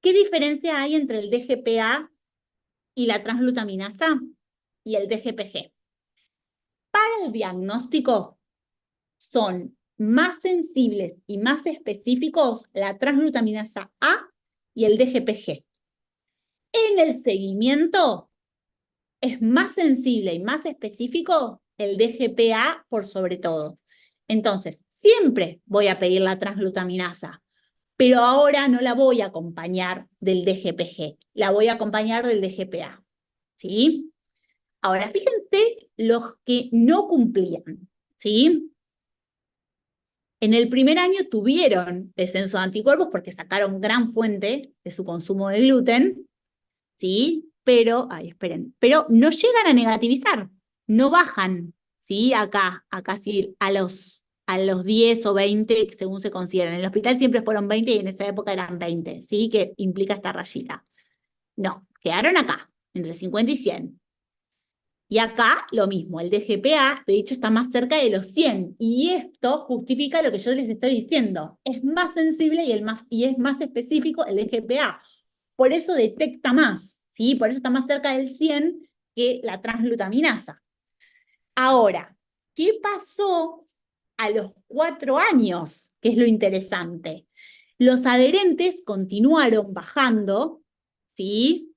¿Qué diferencia hay entre el DGPA y la transglutaminasa y el DGPG? Para el diagnóstico son más sensibles y más específicos la transglutaminasa A y el DGPG. En el seguimiento es más sensible y más específico el DGPA por sobre todo. Entonces, siempre voy a pedir la transglutaminasa, pero ahora no la voy a acompañar del DGPG, la voy a acompañar del DGPA, ¿sí? Ahora, fíjense los que no cumplían, ¿sí? En el primer año tuvieron descenso de anticuerpos porque sacaron gran fuente de su consumo de gluten, ¿sí? Pero, ay, esperen, pero no llegan a negativizar, no bajan, ¿sí? Acá sí, a los 10 o 20, según se consideran. En el hospital siempre fueron 20 y en esa época eran 20, ¿sí? Que implica esta rayita. No, quedaron acá, entre 50 y 100. Y acá lo mismo, el DGPA, de hecho, está más cerca de los 100. Y esto justifica lo que yo les estoy diciendo. Es más sensible y es más específico el DGPA. Por eso detecta más, ¿sí? Por eso está más cerca del 100 que la transglutaminasa. Ahora, ¿qué pasó a los 4 años? Que es lo interesante. Los adherentes continuaron bajando, ¿sí?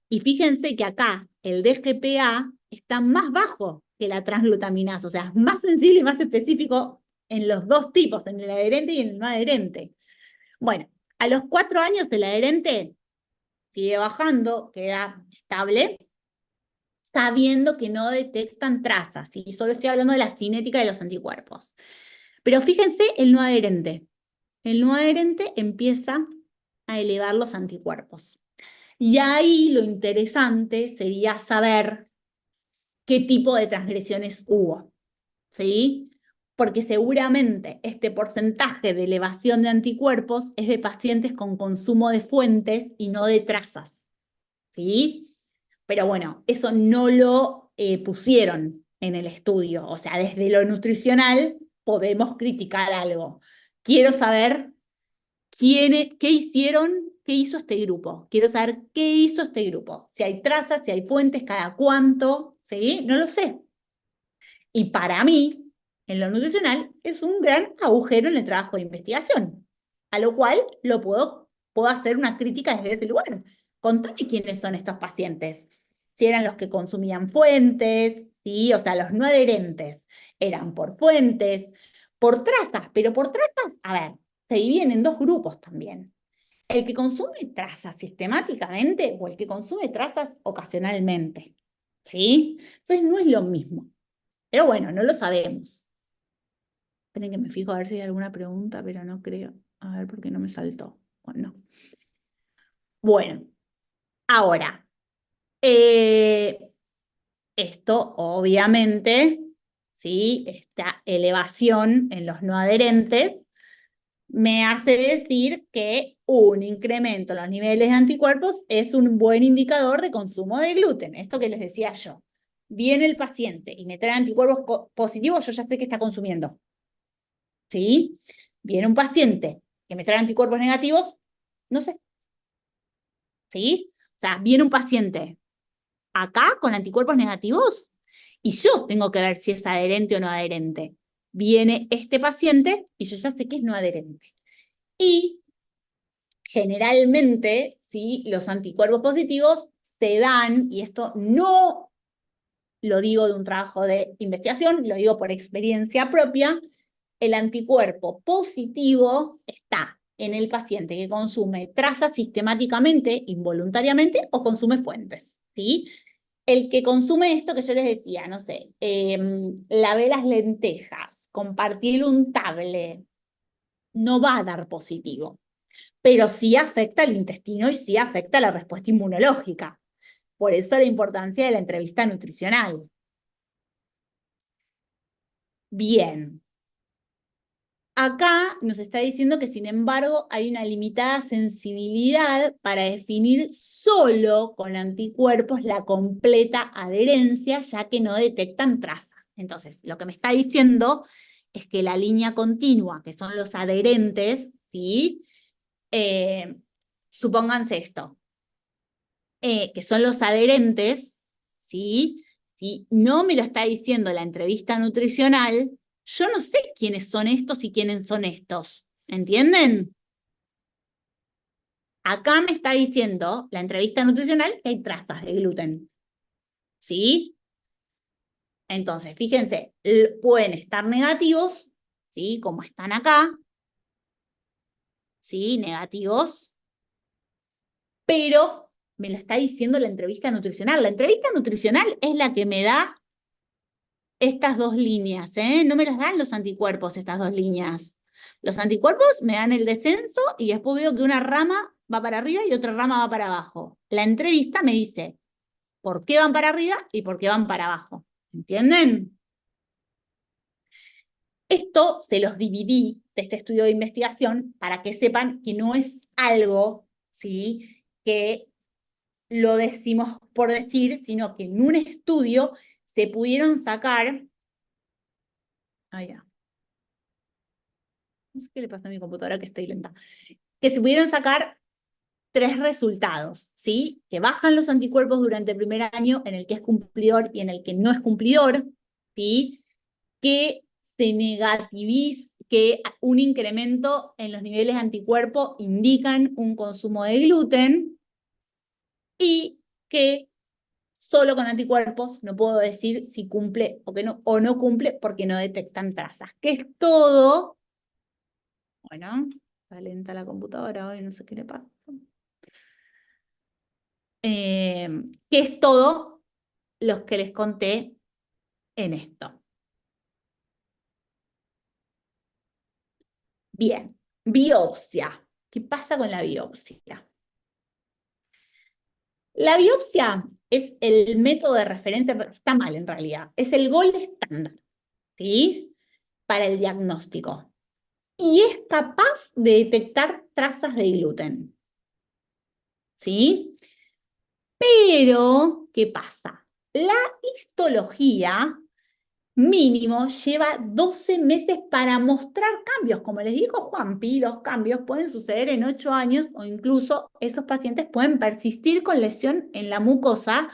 Y fíjense que acá el DGPA está más bajo que la transglutaminasa, o sea, es más sensible y más específico en los dos tipos, en el adherente y en el no adherente. Bueno, a los 4 años el adherente sigue bajando, queda estable, sabiendo que no detectan trazas, y solo estoy hablando de la cinética de los anticuerpos. Pero fíjense el no adherente. El no adherente empieza a elevar los anticuerpos. Y ahí lo interesante sería saber qué tipo de transgresiones hubo, ¿sí? Porque seguramente este porcentaje de elevación de anticuerpos es de pacientes con consumo de fuentes y no de trazas, ¿sí? Pero bueno, eso no lo pusieron en el estudio, o sea, desde lo nutricional podemos criticar algo. Quiero saber qué hicieron, qué hizo este grupo. Quiero saber qué hizo este grupo. Si hay trazas, si hay fuentes, cada cuánto, ¿sí? No lo sé. Y para mí, en lo nutricional, es un gran agujero en el trabajo de investigación, a lo cual puedo hacer una crítica desde ese lugar. Contame quiénes son estos pacientes. Si eran los que consumían fuentes, ¿sí? O sea, los no adherentes. Eran por fuentes, por trazas, pero por trazas, a ver, se dividen en dos grupos también. El que consume trazas sistemáticamente o el que consume trazas ocasionalmente, ¿sí? Entonces no es lo mismo. Pero bueno, no lo sabemos. Esperen que me fijo a ver si hay alguna pregunta, pero no creo. A ver, ¿por qué no me saltó? Bueno, bueno, ahora, esto obviamente, ¿sí? Esta elevación en los no adherentes me hace decir que un incremento en los niveles de anticuerpos es un buen indicador de consumo de gluten. Esto que les decía yo. Viene el paciente y me trae anticuerpos positivos, yo ya sé que está consumiendo. ¿Sí? Viene un paciente que me trae anticuerpos negativos, no sé. ¿Sí? O sea, viene un paciente acá con anticuerpos negativos y yo tengo que ver si es adherente o no adherente. Viene este paciente y yo ya sé que es no adherente. Y generalmente, ¿sí? Los anticuerpos positivos se dan, y esto no lo digo de un trabajo de investigación, lo digo por experiencia propia, el anticuerpo positivo está en el paciente que consume trazas sistemáticamente, involuntariamente, o consume fuentes, ¿sí? El que consume esto que yo les decía, no sé, lavé las lentejas, compartir un untable, no va a dar positivo, pero sí afecta al intestino y sí afecta a la respuesta inmunológica. Por eso la importancia de la entrevista nutricional. Bien. Acá nos está diciendo que, sin embargo, hay una limitada sensibilidad para definir solo con anticuerpos la completa adherencia, ya que no detectan trazas. Entonces, lo que me está diciendo es que la línea continua, que son los adherentes, ¿sí? Supónganse esto, que son los adherentes, ¿sí? Si no me lo está diciendo la entrevista nutricional, yo no sé quiénes son estos y quiénes son estos. ¿Entienden? Acá me está diciendo la entrevista nutricional que hay trazas de gluten. ¿Sí? Entonces, fíjense, pueden estar negativos, ¿sí? Como están acá, ¿sí? Negativos, pero me lo está diciendo la entrevista nutricional. La entrevista nutricional es la que me da estas dos líneas, ¿eh? No me las dan los anticuerpos, estas dos líneas. Los anticuerpos me dan el descenso y después veo que una rama va para arriba y otra rama va para abajo. La entrevista me dice por qué van para arriba y por qué van para abajo. ¿Entienden? Esto se los dividí de este estudio de investigación para que sepan que no es algo, ¿sí?, que lo decimos por decir, sino que en un estudio se pudieron sacar. Ya. No sé qué le pasa a mi computadora, que estoy lenta. Que se pudieron sacar 3 resultados, ¿sí? Que bajan los anticuerpos durante el primer año en el que es cumplidor y en el que no es cumplidor, ¿sí? Que se negativiza, que un incremento en los niveles de anticuerpos indican un consumo de gluten, y que solo con anticuerpos no puedo decir si cumple o no cumple porque no detectan trazas. Que es todo. Bueno, está lenta la computadora hoy, no sé qué le pasa. Que es todo lo que les conté en esto. Bien, biopsia. ¿Qué pasa con la biopsia? La biopsia es el método de referencia, está mal en realidad, es el gold estándar, ¿sí?, para el diagnóstico. Y es capaz de detectar trazas de gluten, ¿sí? Pero, ¿qué pasa? La histología mínimo lleva 12 meses para mostrar cambios. Como les dijo Juanpi, los cambios pueden suceder en 8 años o incluso esos pacientes pueden persistir con lesión en la mucosa,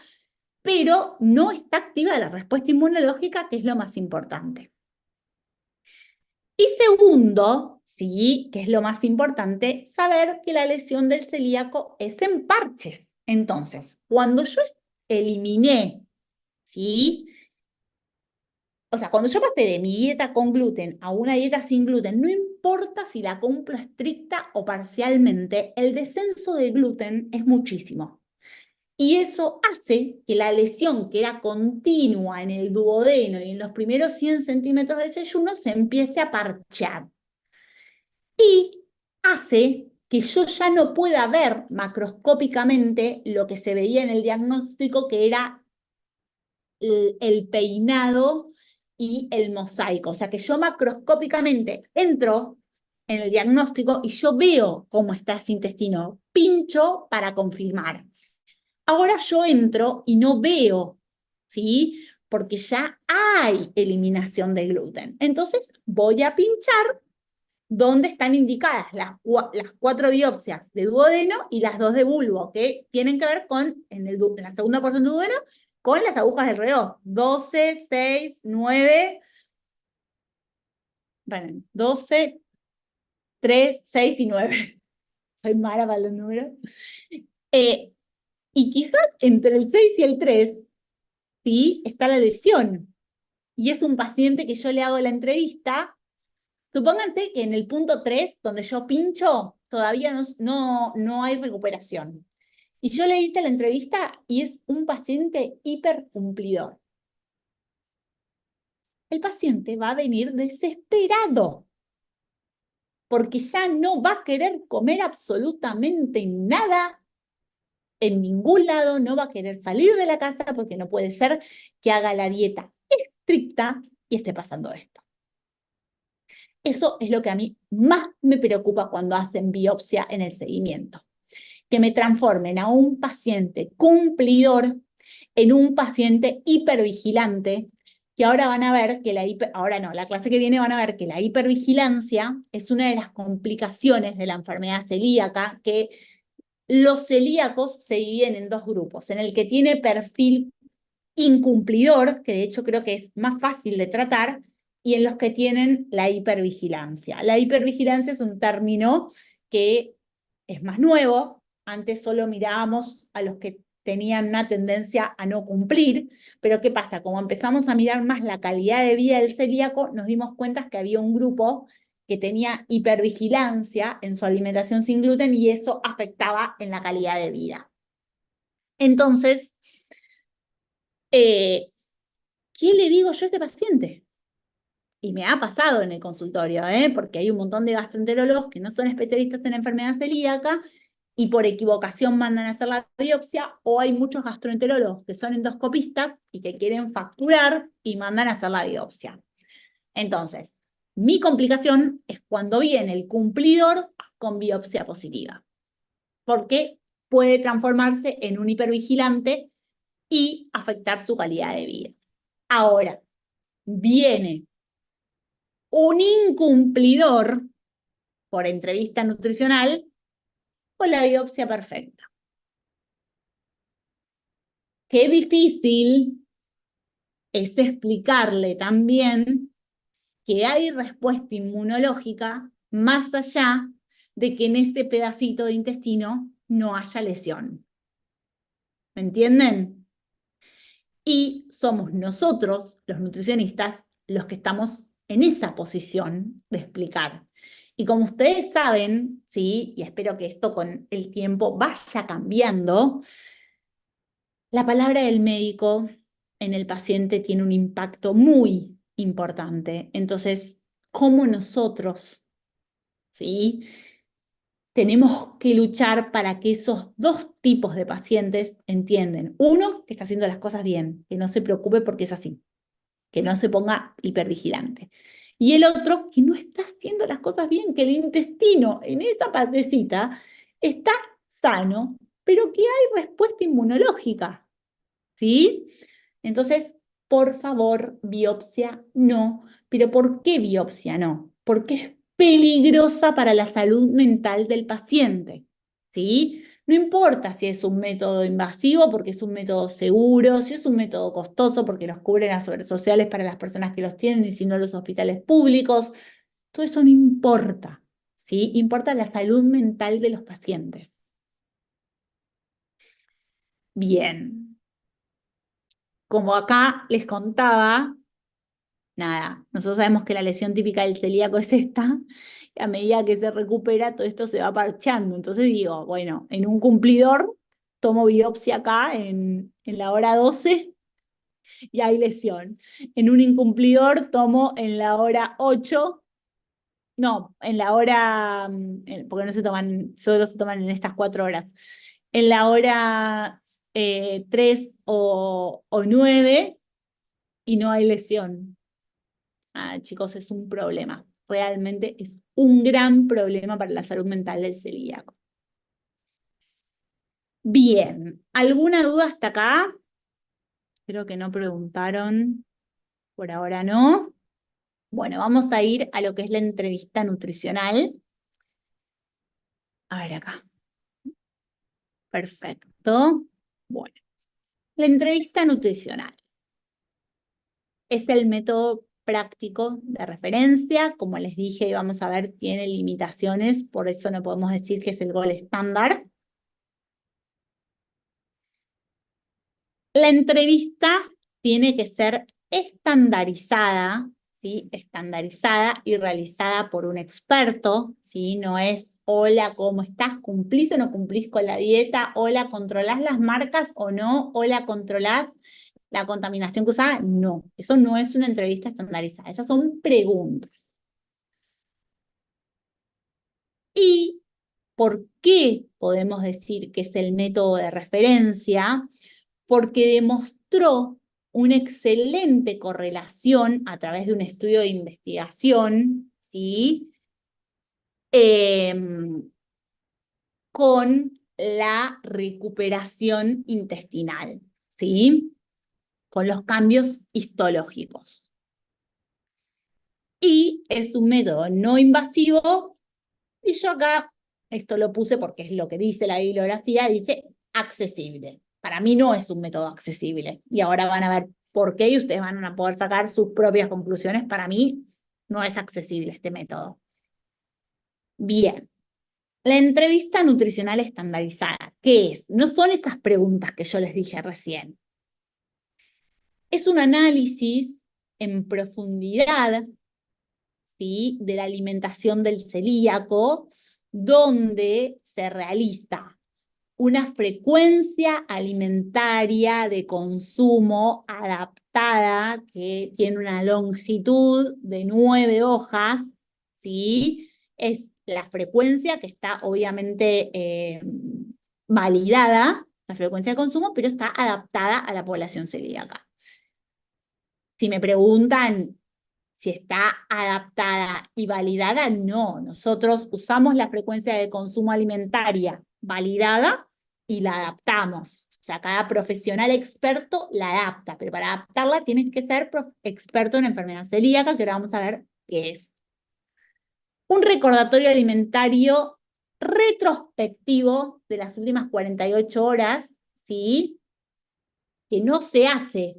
pero no está activa la respuesta inmunológica, que es lo más importante. Y segundo, sí, que es lo más importante, saber que la lesión del celíaco es en parches. Entonces, cuando yo eliminé, ¿sí?, o sea, cuando yo pasé de mi dieta con gluten a una dieta sin gluten, no importa si la cumplo estricta o parcialmente, el descenso de gluten es muchísimo. Y eso hace que la lesión, que era continua en el duodeno y en los primeros 100 centímetros de desayuno, se empiece a parchear. Y hace que yo ya no pueda ver macroscópicamente lo que se veía en el diagnóstico, que era el peinado y el mosaico. O sea, que yo macroscópicamente entro en el diagnóstico y yo veo cómo está ese intestino, pincho para confirmar. Ahora yo entro y no veo, ¿sí?, porque ya hay eliminación de gluten. Entonces voy a pinchar donde están indicadas las 4 biopsias de duodeno y las 2 de bulbo, que tienen que ver con, en la segunda porción de duodeno, con las agujas del reloj. 12, 6, 9, bueno, 12, 3, 6 y 9. Soy mala para los números. Y quizás entre el 6 y el 3, ¿sí?, está la lesión. Y es un paciente que yo le hago la entrevista Supónganse que en el punto 3, donde yo pincho, todavía no hay recuperación. Y yo le hice la entrevista y es un paciente hipercumplidor. El paciente va a venir desesperado, porque ya no va a querer comer absolutamente nada en ningún lado, no va a querer salir de la casa porque no puede ser que haga la dieta estricta y esté pasando esto. Eso es lo que a mí más me preocupa cuando hacen biopsia en el seguimiento, que me transformen a un paciente cumplidor en un paciente hipervigilante, que ahora van a ver que la clase que viene van a ver que la hipervigilancia es una de las complicaciones de la enfermedad celíaca, que los celíacos se dividen en dos grupos, en el que tiene perfil incumplidor, que de hecho creo que es más fácil de tratar, y en los que tienen la hipervigilancia. La hipervigilancia es un término que es más nuevo. Antes solo mirábamos a los que tenían una tendencia a no cumplir, pero ¿qué pasa? Como empezamos a mirar más la calidad de vida del celíaco, nos dimos cuenta que había un grupo que tenía hipervigilancia en su alimentación sin gluten y eso afectaba en la calidad de vida. Entonces, ¿qué le digo yo a este paciente? Y me ha pasado en el consultorio, porque hay un montón de gastroenterólogos que no son especialistas en enfermedad celíaca y por equivocación mandan a hacer la biopsia, o hay muchos gastroenterólogos que son endoscopistas y que quieren facturar y mandan a hacer la biopsia. Entonces, mi complicación es cuando viene el cumplidor con biopsia positiva, porque puede transformarse en un hipervigilante y afectar su calidad de vida. Ahora, viene un incumplidor por entrevista nutricional con la biopsia perfecta. Qué difícil es explicarle también que hay respuesta inmunológica más allá de que en ese pedacito de intestino no haya lesión. ¿Me entienden? Y somos nosotros, los nutricionistas, los que estamos en esa posición de explicar. Y como ustedes saben, ¿sí? Y espero que esto con el tiempo vaya cambiando, la palabra del médico en el paciente tiene un impacto muy importante. Entonces, ¿cómo nosotros, ¿sí? Tenemos que luchar para que esos dos tipos de pacientes entiendan? Uno, que está haciendo las cosas bien, que no se preocupe porque es así, que no se ponga hipervigilante. Y el otro, que no está haciendo las cosas bien, que el intestino en esa partecita está sano, pero que hay respuesta inmunológica, ¿sí? Entonces, por favor, biopsia no. ¿Pero por qué biopsia no? Porque es peligrosa para la salud mental del paciente, ¿sí? No importa si es un método invasivo porque es un método seguro, si es un método costoso porque los cubren las obras sociales para las personas que los tienen y si no los hospitales públicos. Todo eso no importa, ¿sí? Importa la salud mental de los pacientes. Bien, como acá les contaba, nada, nosotros sabemos que la lesión típica del celíaco es esta, y a medida que se recupera, todo esto se va parcheando. Entonces digo, bueno, en un cumplidor tomo biopsia acá en la hora 12 y hay lesión. En un incumplidor tomo en la hora 8, no, en la hora, porque no se toman, solo se toman en estas 4 horas. En la hora 3 o 9 y no hay lesión. Ah, chicos, es un problema. Realmente es un gran problema para la salud mental del celíaco. Bien, ¿alguna duda hasta acá? Creo que no preguntaron. Por ahora no. Bueno, vamos a ir a lo que es la entrevista nutricional. A ver acá. Perfecto. Bueno, la entrevista nutricional es el método práctico de referencia. Como les dije, vamos a ver, tiene limitaciones, por eso no podemos decir que es el gol estándar. La entrevista tiene que ser estandarizada, ¿sí? Estandarizada y realizada por un experto, ¿sí? No es, hola, ¿cómo estás? ¿Cumplís o no cumplís con la dieta? Hola, ¿controlás las marcas o no? Hola, ¿controlás la contaminación cruzada? No, eso no es una entrevista estandarizada, esas son preguntas. ¿Y por qué podemos decir que es el método de referencia? Porque demostró una excelente correlación a través de un estudio de investigación, ¿sí? Eh, con la recuperación intestinal, ¿sí? Con los cambios histológicos. Y es un método no invasivo, y yo acá, esto lo puse porque es lo que dice la bibliografía, dice accesible. Para mí no es un método accesible. Y ahora van a ver por qué y ustedes van a poder sacar sus propias conclusiones. Para mí no es accesible este método. Bien. La entrevista nutricional estandarizada, ¿qué es? No son esas preguntas que yo les dije recién. Es un análisis en profundidad, ¿sí? De la alimentación del celíaco, donde se realiza una frecuencia alimentaria de consumo adaptada que tiene una longitud de 9 hojas, ¿sí? Es la frecuencia que está obviamente validada, la frecuencia de consumo, pero está adaptada a la población celíaca. Si me preguntan si está adaptada y validada, no. Nosotros usamos la frecuencia de consumo alimentaria validada y la adaptamos. O sea, cada profesional experto la adapta, pero para adaptarla tienes que ser experto en enfermedad celíaca, que ahora vamos a ver qué es. Un recordatorio alimentario retrospectivo de las últimas 48 horas, ¿sí? Que no se hace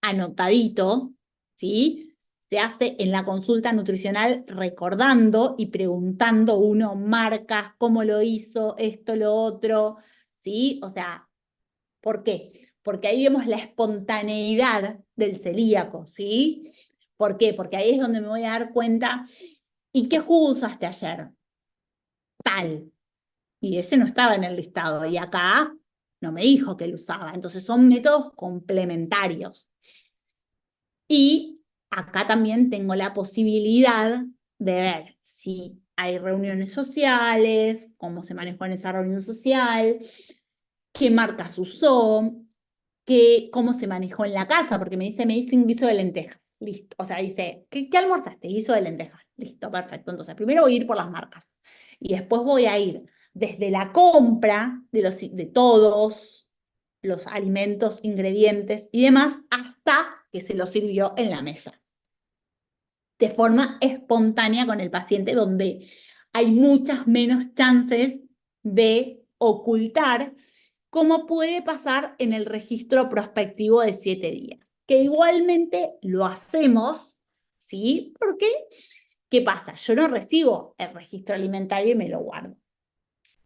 anotadito, ¿sí? Se hace en la consulta nutricional recordando y preguntando uno marcas, cómo lo hizo, esto, lo otro, ¿sí? O sea, ¿por qué? Porque ahí vemos la espontaneidad del celíaco, ¿sí? ¿Por qué? Porque ahí es donde me voy a dar cuenta, ¿y qué jugo usaste ayer? Tal. Y ese no estaba en el listado, y acá no me dijo que lo usaba. Entonces son métodos complementarios. Y acá también tengo la posibilidad de ver si hay reuniones sociales, cómo se manejó en esa reunión social, qué marcas usó, cómo se manejó en la casa, porque me dice un guiso de lenteja. Listo. O sea, dice, ¿qué almorzaste? Guiso de lenteja. Listo, perfecto. Entonces, primero voy a ir por las marcas. Y después voy a ir desde la compra de todos los alimentos, ingredientes y demás, hasta que se lo sirvió en la mesa. De forma espontánea con el paciente, donde hay muchas menos chances de ocultar, como puede pasar en el registro prospectivo de 7 días, que igualmente lo hacemos, ¿sí? Porque, ¿qué pasa? Yo no recibo el registro alimentario y me lo guardo.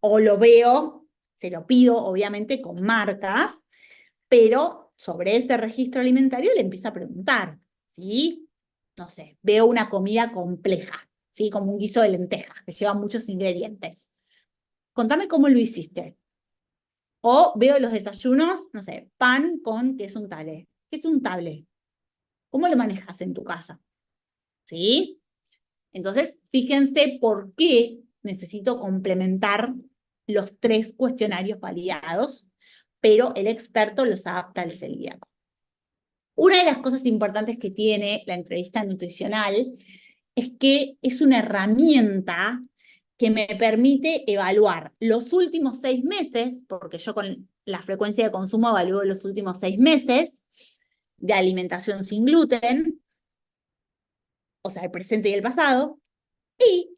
O lo veo, se lo pido, obviamente, con marcas, pero sobre ese registro alimentario le empiezo a preguntar, ¿sí? No sé, veo una comida compleja, ¿sí? Como un guiso de lentejas, que lleva muchos ingredientes. Contame cómo lo hiciste. O veo los desayunos, no sé, pan con queso untable. ¿Qué es untable? ¿Cómo lo manejas en tu casa? ¿Sí? Entonces, fíjense por qué necesito complementar los 3 cuestionarios validados, pero el experto los adapta al celíaco. Una de las cosas importantes que tiene la entrevista nutricional es que es una herramienta que me permite evaluar los últimos 6 meses, porque yo con la frecuencia de consumo evalúo los últimos 6 meses de alimentación sin gluten, o sea, el presente y el pasado, y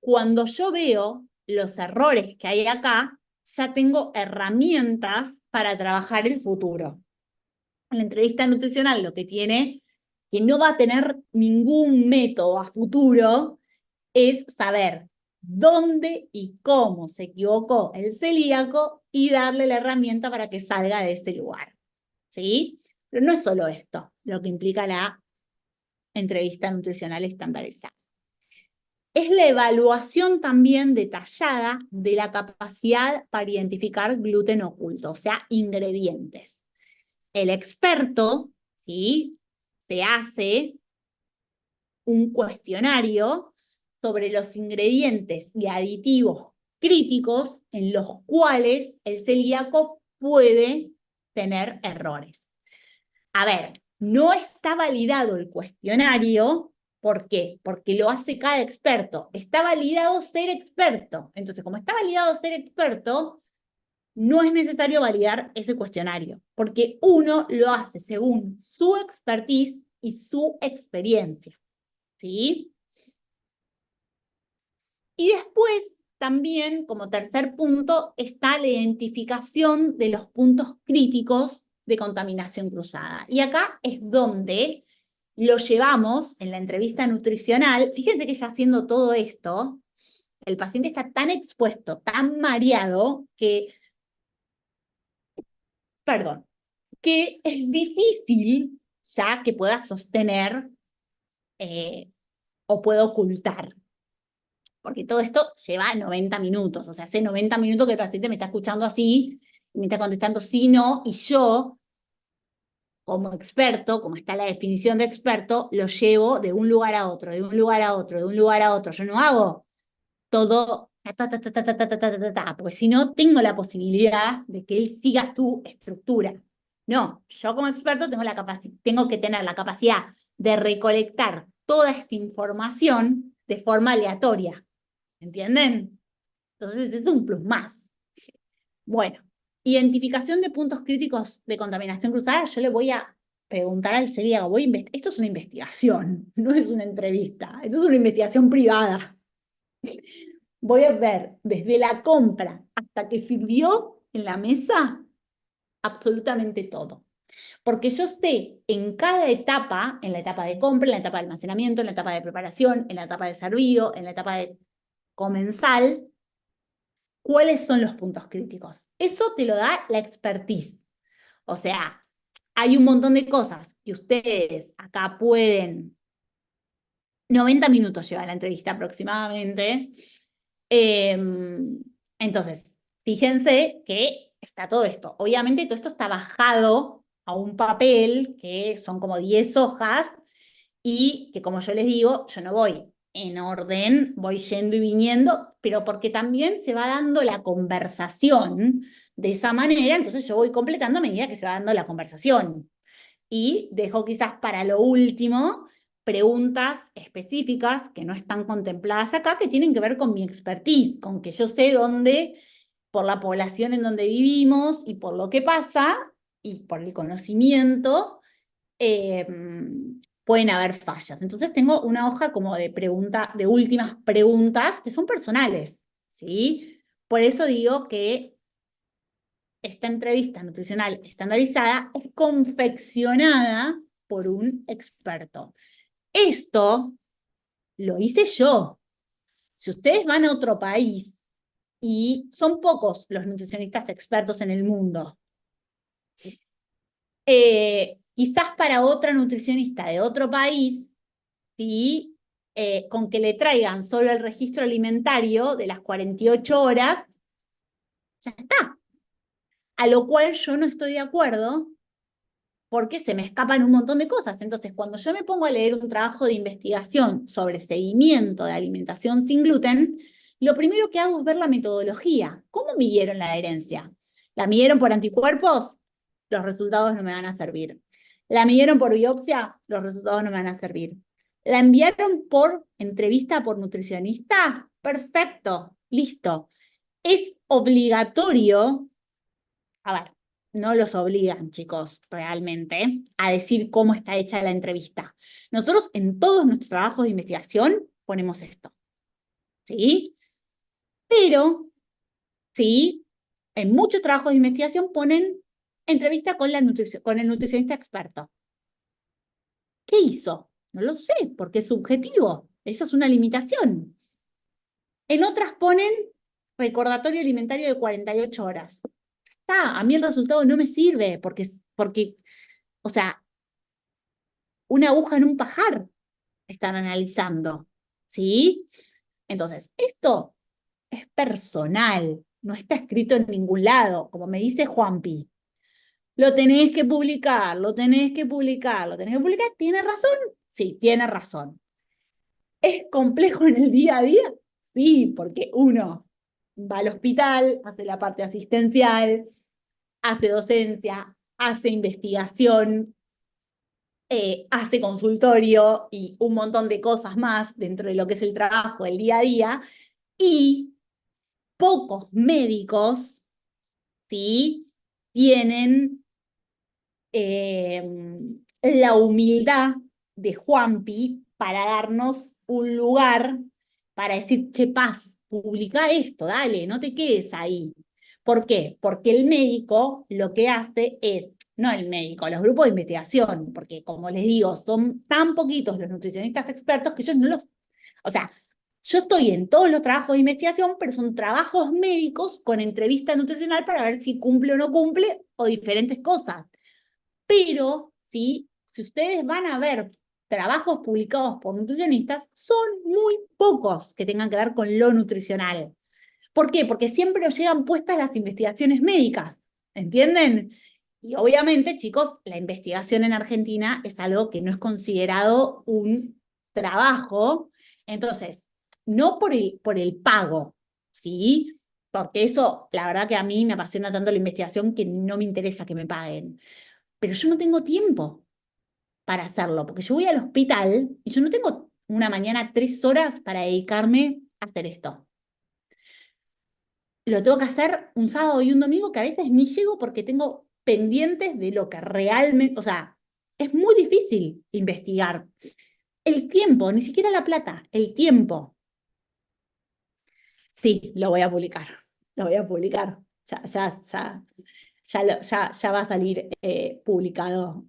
cuando yo veo los errores que hay acá, ya tengo herramientas para trabajar el futuro. La entrevista nutricional lo que tiene, que no va a tener ningún método a futuro, es saber dónde y cómo se equivocó el celíaco y darle la herramienta para que salga de ese lugar. ¿Sí? Pero no es solo esto lo que implica la entrevista nutricional estandarizada. Es la evaluación también detallada de la capacidad para identificar gluten oculto, o sea, ingredientes. El experto, ¿sí?, se hace un cuestionario sobre los ingredientes y aditivos críticos en los cuales el celíaco puede tener errores. A ver, no está validado el cuestionario. ¿Por qué? Porque lo hace cada experto. Está validado ser experto. Entonces, como está validado ser experto, no es necesario validar ese cuestionario, porque uno lo hace según su expertise y su experiencia. ¿Sí? Y después, también, como tercer punto, está la identificación de los puntos críticos de contaminación cruzada. Y acá es donde lo llevamos en la entrevista nutricional. Fíjense que ya haciendo todo esto, el paciente está tan expuesto, tan mareado, que es difícil ya que pueda sostener o pueda ocultar. Porque todo esto lleva 90 minutos, o sea, hace 90 minutos que el paciente me está escuchando así, y me está contestando sí, no, y yo, como experto, como está la definición de experto, lo llevo de un lugar a otro, de un lugar a otro, de un lugar a otro. Yo no hago todo, porque si no, tengo la posibilidad de que él siga su estructura. No, yo como experto tengo que tener la capacidad de recolectar toda esta información de forma aleatoria. ¿Entienden? Entonces, es un plus más. Bueno, identificación de puntos críticos de contaminación cruzada. Yo le voy a preguntar al celíaco, esto es una investigación, no es una entrevista, esto es una investigación privada. Voy a ver desde la compra hasta que sirvió en la mesa absolutamente todo. Porque yo sé en cada etapa, en la etapa de compra, en la etapa de almacenamiento, en la etapa de preparación, en la etapa de servido, en la etapa de comensal, ¿cuáles son los puntos críticos? Eso te lo da la expertise. O sea, hay un montón de cosas que ustedes acá pueden. 90 minutos lleva la entrevista aproximadamente. Entonces, fíjense que está todo esto. Obviamente todo esto está bajado a un papel que son como 10 hojas y que, como yo les digo, yo no voy en orden, voy yendo y viniendo, pero porque también se va dando la conversación de esa manera, entonces yo voy completando a medida que se va dando la conversación. Y dejo quizás para lo último preguntas específicas que no están contempladas acá, que tienen que ver con mi expertise, con que yo sé dónde, por la población en donde vivimos y por lo que pasa, y por el conocimiento, eh, pueden haber fallas. Entonces tengo una hoja como de últimas preguntas que son personales, ¿sí? Por eso digo que esta entrevista nutricional estandarizada es confeccionada por un experto. Esto lo hice yo. Si ustedes van a otro país, y son pocos los nutricionistas expertos en el mundo, quizás para otra nutricionista de otro país, ¿sí? Con que le traigan solo el registro alimentario de las 48 horas, ya está. A lo cual yo no estoy de acuerdo porque se me escapan un montón de cosas. Entonces, cuando yo me pongo a leer un trabajo de investigación sobre seguimiento de alimentación sin gluten, lo primero que hago es ver la metodología. ¿Cómo midieron la adherencia? ¿La midieron por anticuerpos? Los resultados no me van a servir. ¿La midieron por biopsia? Los resultados no me van a servir. ¿La enviaron por entrevista por nutricionista? Perfecto, listo. Es obligatorio, a ver, no los obligan, chicos, realmente, a decir cómo está hecha la entrevista. Nosotros en todos nuestros trabajos de investigación ponemos esto, ¿sí? Pero, sí, en muchos trabajos de investigación ponen entrevista con el nutricionista experto. ¿Qué hizo? No lo sé, porque es subjetivo. Esa es una limitación. En otras ponen recordatorio alimentario de 48 horas. Está, a mí el resultado no me sirve, porque, o sea, una aguja en un pajar. están analizando, ¿sí? Entonces, esto es personal, no está escrito en ningún lado, como me dice Juanpi. Lo tenés que publicar, lo tenés que publicar, lo tenés que publicar. ¿Tiene razón? Sí, tiene razón. ¿Es complejo en el día a día? Sí, porque uno va al hospital, hace la parte asistencial, hace docencia, hace investigación, hace consultorio y un montón de cosas más dentro de lo que es el trabajo, el día a día, y pocos médicos, ¿sí? Tienen la humildad de Juanpi para darnos un lugar para decir, che, Paz, publica esto, dale, no te quedes ahí. ¿Por qué? Porque el médico lo que hace es, no el médico, los grupos de investigación, porque como les digo, son tan poquitos los nutricionistas expertos que ellos no los, o sea, yo estoy en todos los trabajos de investigación, pero son trabajos médicos con entrevista nutricional para ver si cumple o no cumple o diferentes cosas. Pero, ¿sí? Si ustedes van a ver trabajos publicados por nutricionistas, son muy pocos que tengan que ver con lo nutricional. ¿Por qué? Porque siempre nos llegan puestas las investigaciones médicas, ¿entienden? Y obviamente, chicos, la investigación en Argentina es algo que no es considerado un trabajo, entonces, no por el pago, ¿sí? Porque eso, la verdad que a mí me apasiona tanto la investigación que no me interesa que me paguen, pero yo no tengo tiempo para hacerlo, porque yo voy al hospital y yo no tengo una mañana 3 horas para dedicarme a hacer esto. Lo tengo que hacer un sábado y un domingo que a veces ni llego porque tengo pendientes de lo que realmente, o sea, es muy difícil investigar. El tiempo, ni siquiera la plata, el tiempo. Sí, lo voy a publicar, lo voy a publicar. Ya va a salir publicado.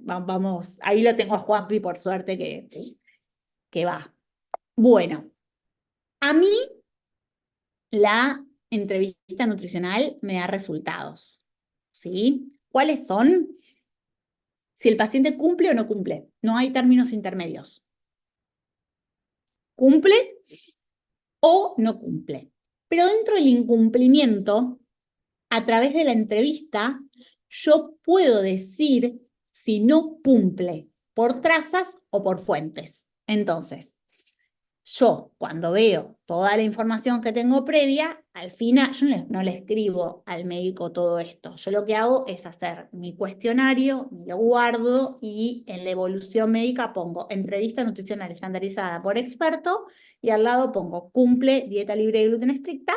Vamos, ahí lo tengo a Juanpi, por suerte que va. Bueno, a mí la entrevista nutricional me da resultados, ¿sí? ¿Cuáles son? Si el paciente cumple o no cumple. No hay términos intermedios. Cumple o no cumple. Pero dentro del incumplimiento, a través de la entrevista, yo puedo decir si no cumple por trazas o por fuentes. Entonces, yo, cuando veo toda la información que tengo previa, al final, yo no le escribo al médico todo esto. Yo lo que hago es hacer mi cuestionario, lo guardo y en la evolución médica pongo entrevista nutricional estandarizada por experto y al lado pongo cumple dieta libre de gluten estricta,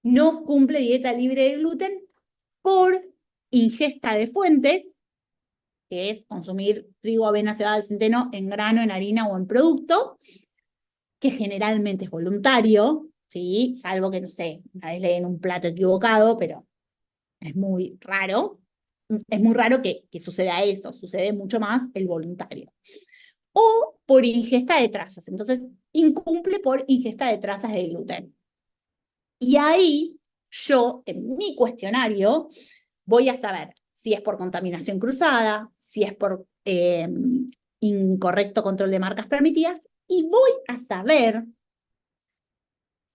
no cumple dieta libre de gluten por ingesta de fuentes, que es consumir trigo, avena, cebada, centeno en grano, en harina o en producto, que generalmente es voluntario, ¿sí? Salvo que, no sé, una vez le den un plato equivocado, pero es muy raro. Es muy raro que suceda eso, sucede mucho más el voluntario. O por ingesta de trazas, entonces incumple por ingesta de trazas de gluten. Y ahí yo, en mi cuestionario, voy a saber si es por contaminación cruzada, si es por incorrecto control de marcas permitidas, y voy a saber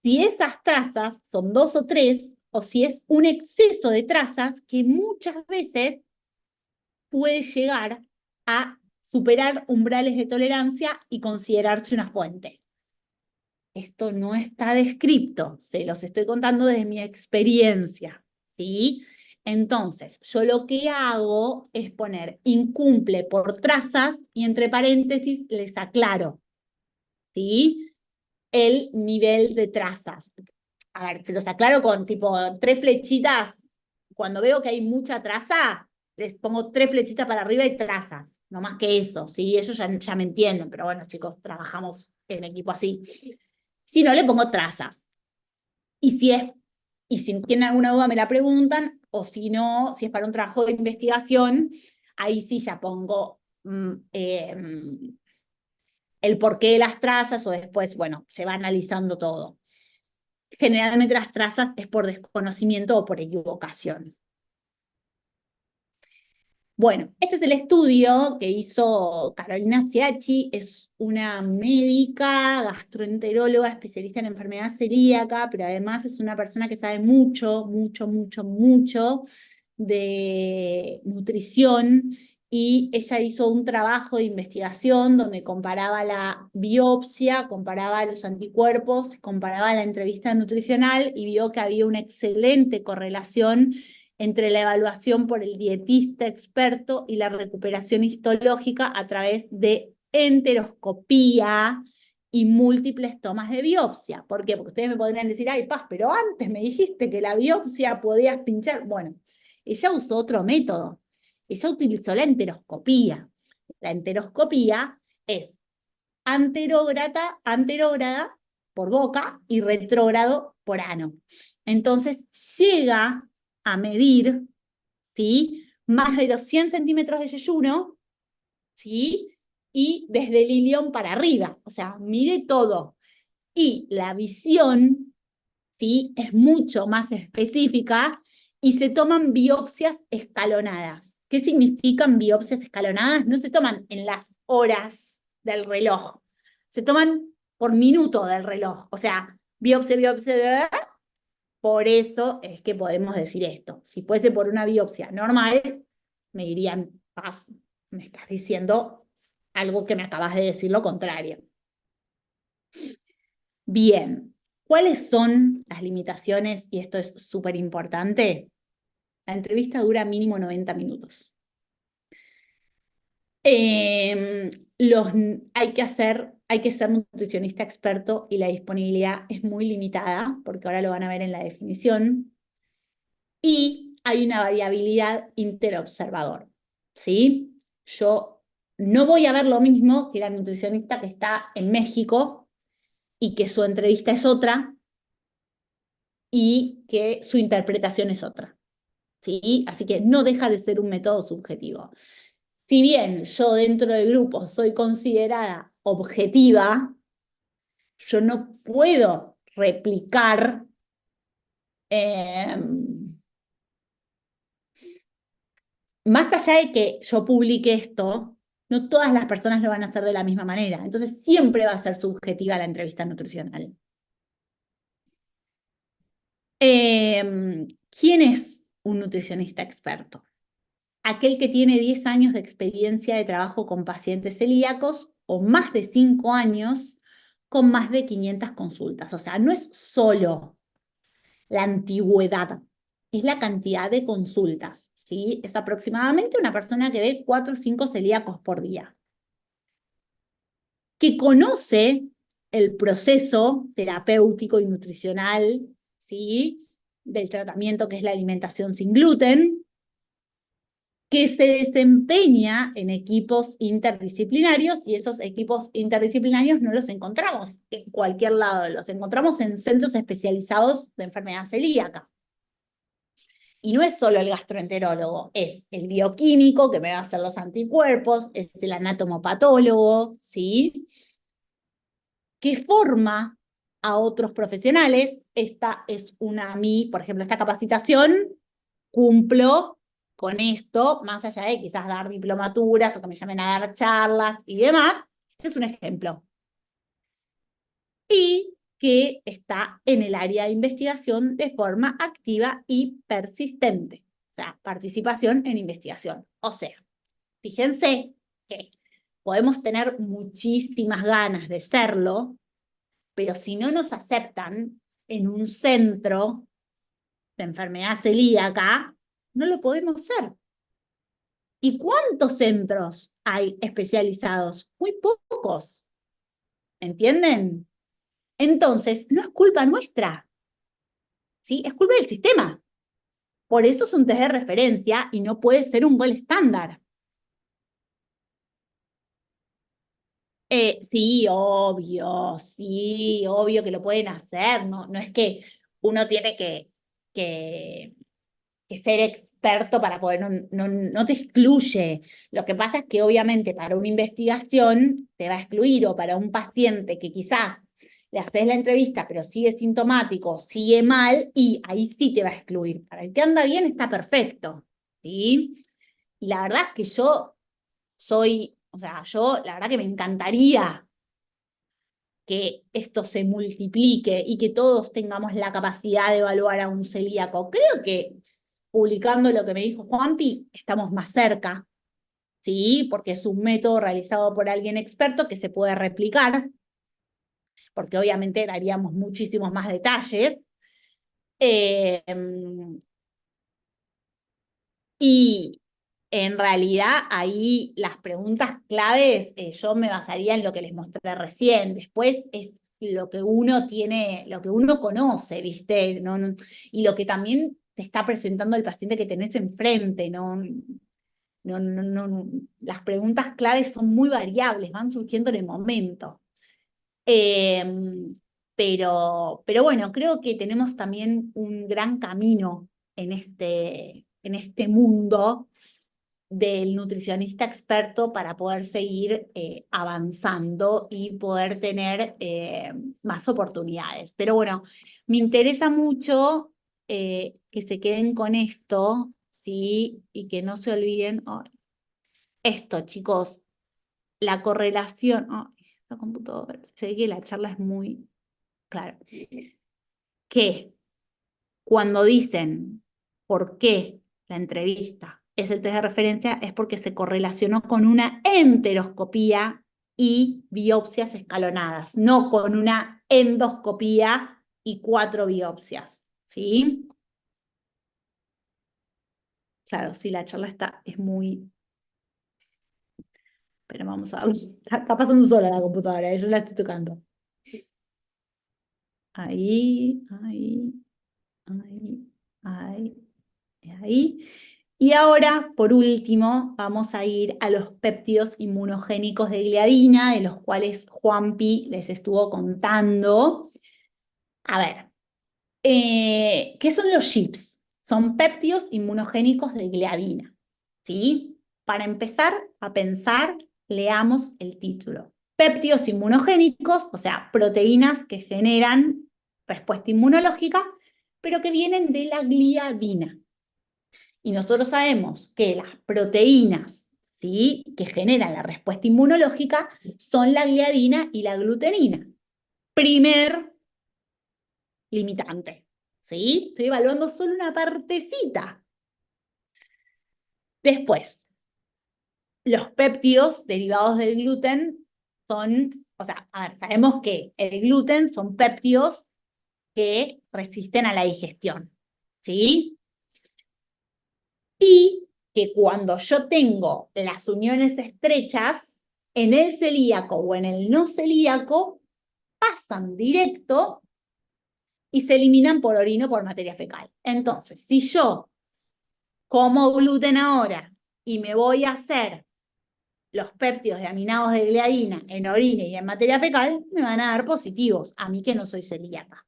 si esas trazas son 2 o 3, o si es un exceso de trazas que muchas veces puede llegar a superar umbrales de tolerancia y considerarse una fuente. Esto no está descrito, se los estoy contando desde mi experiencia, ¿sí? Entonces, yo lo que hago es poner incumple por trazas y entre paréntesis les aclaro, ¿sí? El nivel de trazas. A ver, se los aclaro con tipo 3 flechitas. Cuando veo que hay mucha traza, les pongo 3 flechitas para arriba y trazas. No más que eso, ¿sí? Ellos ya me entienden, pero bueno, chicos, trabajamos en equipo así. Si no, le pongo trazas. Y y si tienen alguna duda me la preguntan, o si no, si es para un trabajo de investigación, ahí sí ya pongo el porqué de las trazas o después, bueno, se va analizando todo. Generalmente las trazas es por desconocimiento o por equivocación. Bueno, este es el estudio que hizo Carolina Ciacci, es una médica, gastroenteróloga, especialista en enfermedad celíaca, pero además es una persona que sabe mucho, mucho, mucho, mucho de nutrición, y ella hizo un trabajo de investigación donde comparaba la biopsia, comparaba los anticuerpos, comparaba la entrevista nutricional y vio que había una excelente correlación entre la evaluación por el dietista experto y la recuperación histológica a través de enteroscopía y múltiples tomas de biopsia. ¿Por qué? Porque ustedes me podrían decir, ay, Paz, pero antes me dijiste que la biopsia podías pinchar. Bueno, ella usó otro método. Ella utilizó la enteroscopía. La enteroscopía es anterógrada por boca y retrógrado por ano. Entonces llega a medir, ¿sí?, más de los 100 centímetros de yeyuno, ¿sí?, y desde el ilion para arriba, o sea, mide todo. Y la visión, ¿sí?, es mucho más específica y se toman biopsias escalonadas. ¿Qué significan biopsias escalonadas? No se toman en las horas del reloj, se toman por minuto del reloj, o sea, biopsia, biopsia, por eso es que podemos decir esto. Si fuese por una biopsia normal, me dirían, Paz, me estás diciendo algo que me acabas de decir lo contrario. Bien, ¿cuáles son las limitaciones? Y esto es súper importante. La entrevista dura mínimo 90 minutos. Los, hay que ser nutricionista experto y la disponibilidad es muy limitada, porque ahora lo van a ver en la definición. Y hay una variabilidad interobservador, ¿sí? Yo no voy a ver lo mismo que la nutricionista que está en México y que su entrevista es otra y que su interpretación es otra, ¿sí? Así que no deja de ser un método subjetivo. Si bien yo dentro del grupo soy considerada objetiva, yo no puedo replicar más allá de que yo publique esto, no todas las personas lo van a hacer de la misma manera. Entonces siempre va a ser subjetiva la entrevista nutricional. ¿Quién es un nutricionista experto? Aquel que tiene 10 años de experiencia de trabajo con pacientes celíacos o más de 5 años con más de 500 consultas. O sea, no es solo la antigüedad, es la cantidad de consultas, ¿sí? Es aproximadamente una persona que ve 4 o 5 celíacos por día, que conoce el proceso terapéutico y nutricional, ¿sí?, del tratamiento que es la alimentación sin gluten, que se desempeña en equipos interdisciplinarios, y esos equipos interdisciplinarios no los encontramos en cualquier lado, los encontramos en centros especializados de enfermedad celíaca. Y no es solo el gastroenterólogo, es el bioquímico que me va a hacer los anticuerpos, es el anatomopatólogo, ¿sí?, que forma a otros profesionales. Esta es una, a mí, por ejemplo, esta capacitación, cumplo con esto, más allá de quizás dar diplomaturas o que me llamen a dar charlas y demás. Este es un ejemplo. Y que está en el área de investigación de forma activa y persistente. O sea, participación en investigación. O sea, fíjense que podemos tener muchísimas ganas de serlo, pero si no nos aceptan en un centro de enfermedad celíaca, no lo podemos ser. ¿Y cuántos centros hay especializados? Muy pocos. ¿Entienden? Entonces, no es culpa nuestra, ¿sí? Es culpa del sistema. Por eso es un test de referencia y no puede ser un gol estándar. Sí, obvio que lo pueden hacer. No, no es que uno tiene que ser experto para poder, no te excluye. Lo que pasa es que obviamente para una investigación te va a excluir, o para un paciente que quizás le haces la entrevista pero sigue sintomático, sigue mal, y ahí sí te va a excluir. Para el que anda bien está perfecto, ¿sí? Y la verdad es que yo soy, o sea, yo la verdad que me encantaría que esto se multiplique y que todos tengamos la capacidad de evaluar a un celíaco. Creo que publicando lo que me dijo Juanpi, estamos más cerca, ¿sí? Porque es un método realizado por alguien experto que se puede replicar, porque obviamente daríamos muchísimos más detalles. Eh, y en realidad ahí las preguntas claves yo me basaría en lo que les mostré recién. Después es lo que uno tiene, lo que uno conoce, ¿viste? Y lo que también te está presentando el paciente que tenés enfrente, ¿no? Las preguntas claves son muy variables, van surgiendo en el momento. Eh, pero bueno, creo que tenemos también un gran camino en este mundo del nutricionista experto para poder seguir avanzando y poder tener más oportunidades. Pero bueno, me interesa mucho que se queden con esto, ¿sí? Y que no se olviden. Oh, esto, chicos, la correlación. Oh, esta computadora, sé que la charla es muy clara. Que cuando dicen por qué la entrevista es el test de referencia, es porque se correlacionó con una enteroscopía y biopsias escalonadas, no con una endoscopía y 4 biopsias, ¿sí? Claro, sí, la charla es muy... Pero vamos a ver, está pasando sola la computadora, yo la estoy tocando. Ahí, ahí, ahí, ahí, ahí. Y ahora, por último, vamos a ir a los péptidos inmunogénicos de gliadina, de los cuales Juanpi les estuvo contando. A ver, ¿qué son los CHIPs? Son péptidos inmunogénicos de gliadina, ¿sí? Para empezar a pensar, leamos el título. Péptidos inmunogénicos, o sea, proteínas que generan respuesta inmunológica, pero que vienen de la gliadina. Y nosotros sabemos que las proteínas, ¿sí?, que generan la respuesta inmunológica son la gliadina y la glutenina. Primer limitante, ¿sí? Estoy evaluando solo una partecita. Después, los péptidos derivados del gluten son, o sea, a ver, sabemos que el gluten son péptidos que resisten a la digestión, ¿sí? Y que cuando yo tengo las uniones estrechas, en el celíaco o en el no celíaco, pasan directo y se eliminan por orina o por materia fecal. Entonces, si yo como gluten ahora y me voy a hacer los péptidos de aminados de gliadina en orina y en materia fecal, me van a dar positivos, a mí que no soy celíaca.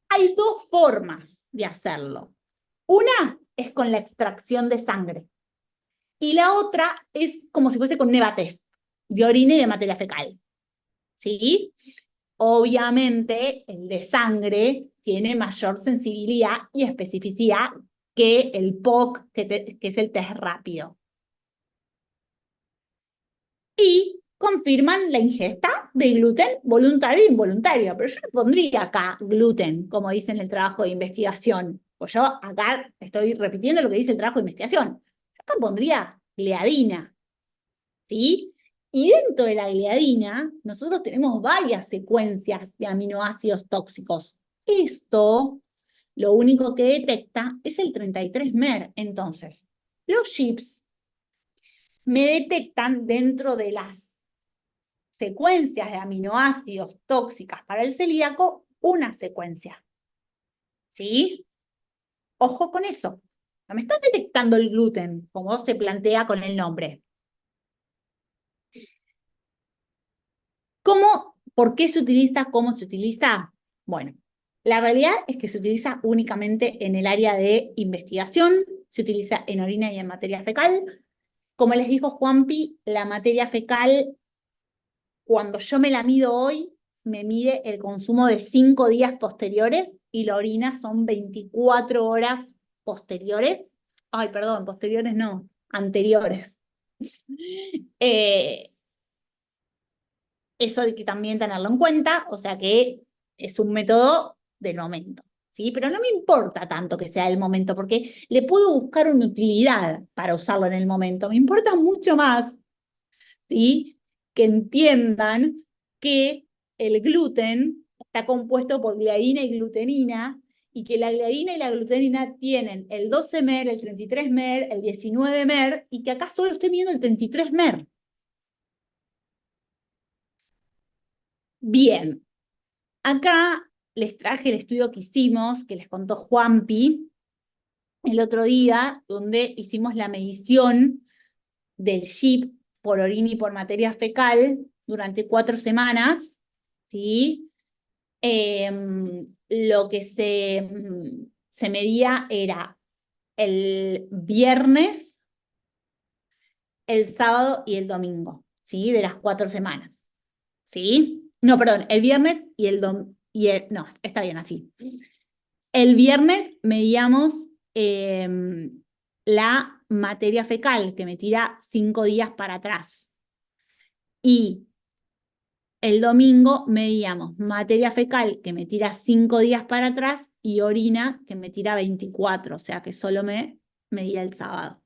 Hay dos formas de hacerlo. Una es con la extracción de sangre. Y la otra es como si fuese con un EVA-test de orina y de materia fecal, ¿sí? Obviamente, el de sangre tiene mayor sensibilidad y especificidad que el POC, que es el test rápido. Y confirman la ingesta de gluten voluntario e involuntario. Pero yo no pondría acá gluten, como dice en el trabajo de investigación. Pues yo acá estoy repitiendo lo que dice el trabajo de investigación. Yo acá pondría gliadina, ¿sí? Y dentro de la gliadina, nosotros tenemos varias secuencias de aminoácidos tóxicos. Esto, lo único que detecta es el 33-mer. Entonces, los chips me detectan dentro de las secuencias de aminoácidos tóxicas para el celíaco una secuencia, ¿sí? Ojo con eso. No me están detectando el gluten, como se plantea con el nombre. ¿Cómo, por qué se utiliza, cómo se utiliza? Bueno, la realidad es que se utiliza únicamente en el área de investigación, se utiliza en orina y en materia fecal. Como les dijo Juanpi, la materia fecal, cuando yo me la mido hoy, me mide el consumo de 5 días posteriores y la orina son 24 horas posteriores ay, perdón, posteriores no, anteriores. Eh, Eso hay que también tenerlo en cuenta, o sea que es un método del momento, ¿sí? Pero no me importa tanto que sea del momento, porque le puedo buscar una utilidad para usarlo en el momento. Me importa mucho más, ¿sí? Que entiendan que el gluten está compuesto por gliadina y glutenina, y que la gliadina y la glutenina tienen el 12 mer, el 33 mer, el 19 mer, y que acá solo estoy viendo el 33 mer. Bien, acá les traje el estudio que hicimos, que les contó Juanpi el otro día, donde hicimos la medición del SHIP por orina y por materia fecal durante 4 semanas, ¿sí? Lo que se medía era el viernes, el sábado y el domingo, ¿sí? De las 4 semanas, ¿sí? No, perdón, el viernes y el domingo, no, está bien así. El viernes medíamos la materia fecal, que me tira 5 días para atrás. Y el domingo medíamos materia fecal, que me tira 5 días para atrás, y orina, que me tira 24, o sea que solo me medía el sábado.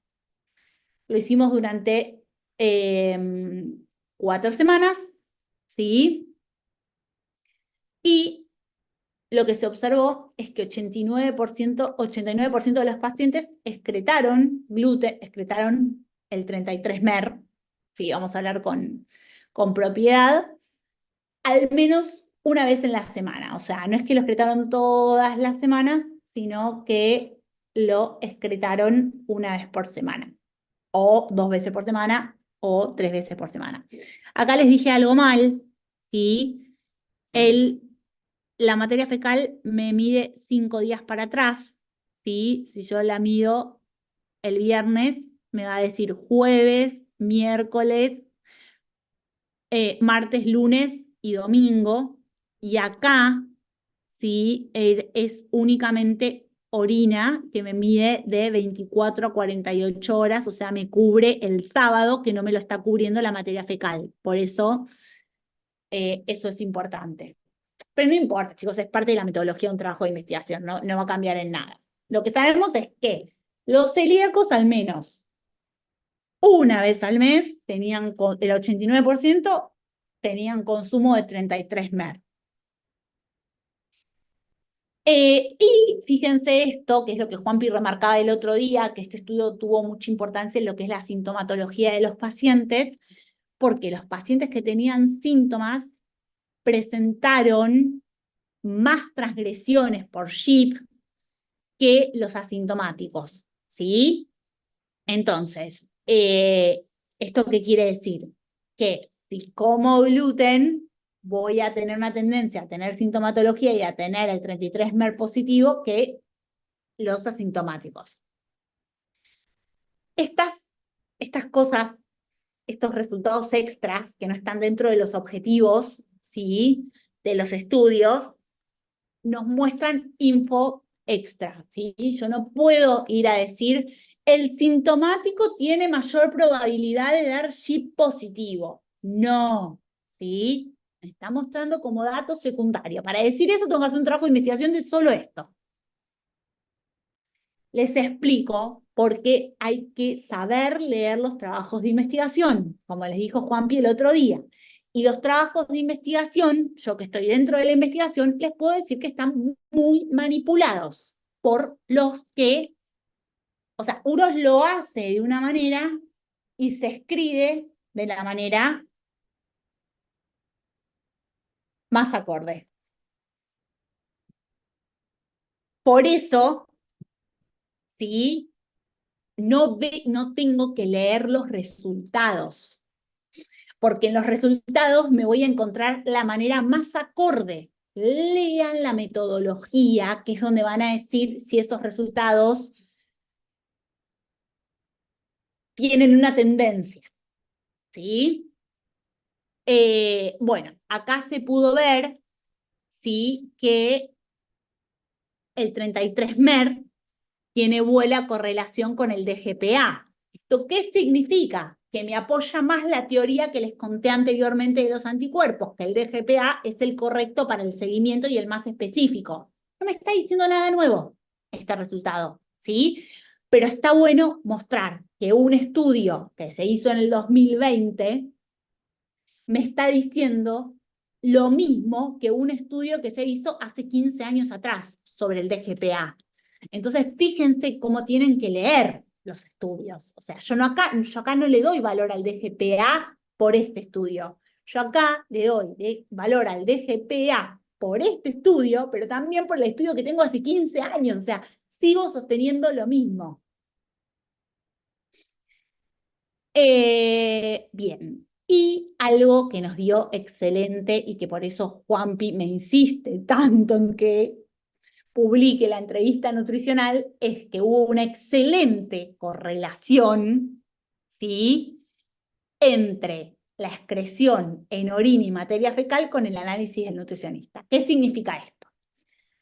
Lo hicimos durante 4 semanas, ¿sí? Y lo que se observó es que 89% de los pacientes excretaron gluten, excretaron el 33 mer, sí, vamos a hablar con propiedad, al menos una vez en la semana. O sea, no es que lo excretaron todas las semanas, sino que lo excretaron una vez por semana, o 2 veces por semana, o 3 veces por semana. Acá les dije algo mal, ¿sí? La materia fecal me mide 5 días para atrás, ¿sí? Si yo la mido el viernes, me va a decir jueves, miércoles, martes, lunes y domingo. Y acá, ¿sí? Es únicamente orina que me mide de 24 a 48 horas, o sea, me cubre el sábado, que no me lo está cubriendo la materia fecal. Por eso, eso es importante. Pero no importa, chicos, es parte de la metodología de un trabajo de investigación, no va a cambiar en nada. Lo que sabemos es que los celíacos, al menos una vez al mes, el 89% tenían consumo de 33 mer. Y fíjense esto, que es lo que Juanpi remarcaba el otro día, que este estudio tuvo mucha importancia en lo que es la sintomatología de los pacientes, porque los pacientes que tenían síntomas presentaron más transgresiones por SHIP que los asintomáticos, ¿sí? Entonces, ¿esto qué quiere decir? Que si como gluten, voy a tener una tendencia a tener sintomatología y a tener el 33 mer positivo que los asintomáticos. Estas cosas, estos resultados extras que no están dentro de los objetivos, ¿sí? De los estudios, nos muestran info extra, ¿sí? Yo no puedo ir a decir, el sintomático tiene mayor probabilidad de dar SHIP positivo. No, ¿sí? Me está mostrando como dato secundario. Para decir eso tengo que hacer un trabajo de investigación de solo esto. Les explico por qué hay que saber leer los trabajos de investigación, como les dijo Juanpi el otro día. Y los trabajos de investigación, yo que estoy dentro de la investigación, les puedo decir que están muy manipulados por los que, o sea, uno lo hace de una manera y se escribe de la manera más acorde. Por eso, sí, no tengo que leer los resultados, porque en los resultados me voy a encontrar la manera más acorde. Lean la metodología, que es donde van a decir si esos resultados tienen una tendencia, ¿sí? Bueno, acá se pudo ver, ¿sí? Que el 33 mer tiene buena correlación con el DGPA. ¿Esto qué significa? Que me apoya más la teoría que les conté anteriormente de los anticuerpos, que el DGPA es el correcto para el seguimiento y el más específico. No me está diciendo nada nuevo este resultado, ¿sí? Pero está bueno mostrar que un estudio que se hizo en el 2020 me está diciendo lo mismo que un estudio que se hizo hace 15 años atrás sobre el DGPA. Entonces, fíjense cómo tienen que leer los estudios. O sea, yo acá no le doy valor al DGPA por este estudio. Yo acá le doy valor al DGPA por este estudio, pero también por el estudio que tengo hace 15 años. O sea, sigo sosteniendo lo mismo. Bien. Y algo que nos dio excelente y que por eso Juanpi me insiste tanto en que publique la entrevista nutricional es que hubo una excelente correlación, ¿sí?, entre la excreción en orina y materia fecal con el análisis del nutricionista. ¿Qué significa esto?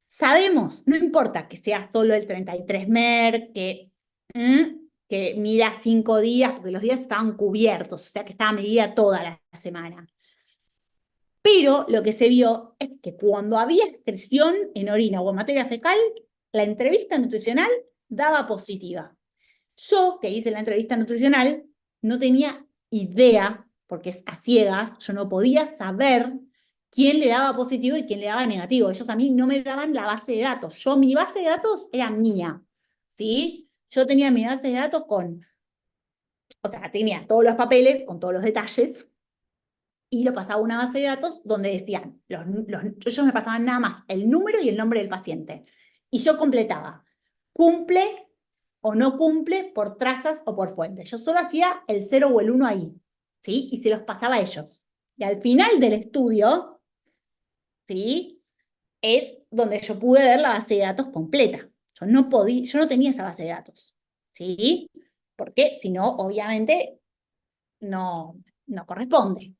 Sabemos, no importa que sea solo el 33 MER, que mida 5 días, porque los días estaban cubiertos, o sea que estaba medida toda la semana. Pero lo que se vio es que cuando había excreción en orina o en materia fecal, la entrevista nutricional daba positiva. Yo, que hice la entrevista nutricional, no tenía idea, porque es a ciegas, yo no podía saber quién le daba positivo y quién le daba negativo. Ellos a mí no me daban la base de datos. Mi base de datos era mía, ¿sí? Yo tenía mi base de datos o sea, tenía todos los papeles con todos los detalles, y lo pasaba a una base de datos donde decían, ellos me pasaban nada más el número y el nombre del paciente. Y yo completaba, cumple o no cumple por trazas o por fuentes. Yo solo hacía el 0 o el 1 ahí, ¿sí? Y se los pasaba a ellos. Y al final del estudio, ¿sí?, es donde yo pude ver la base de datos completa. Yo no tenía esa base de datos, ¿sí? Porque si no, obviamente, no corresponde.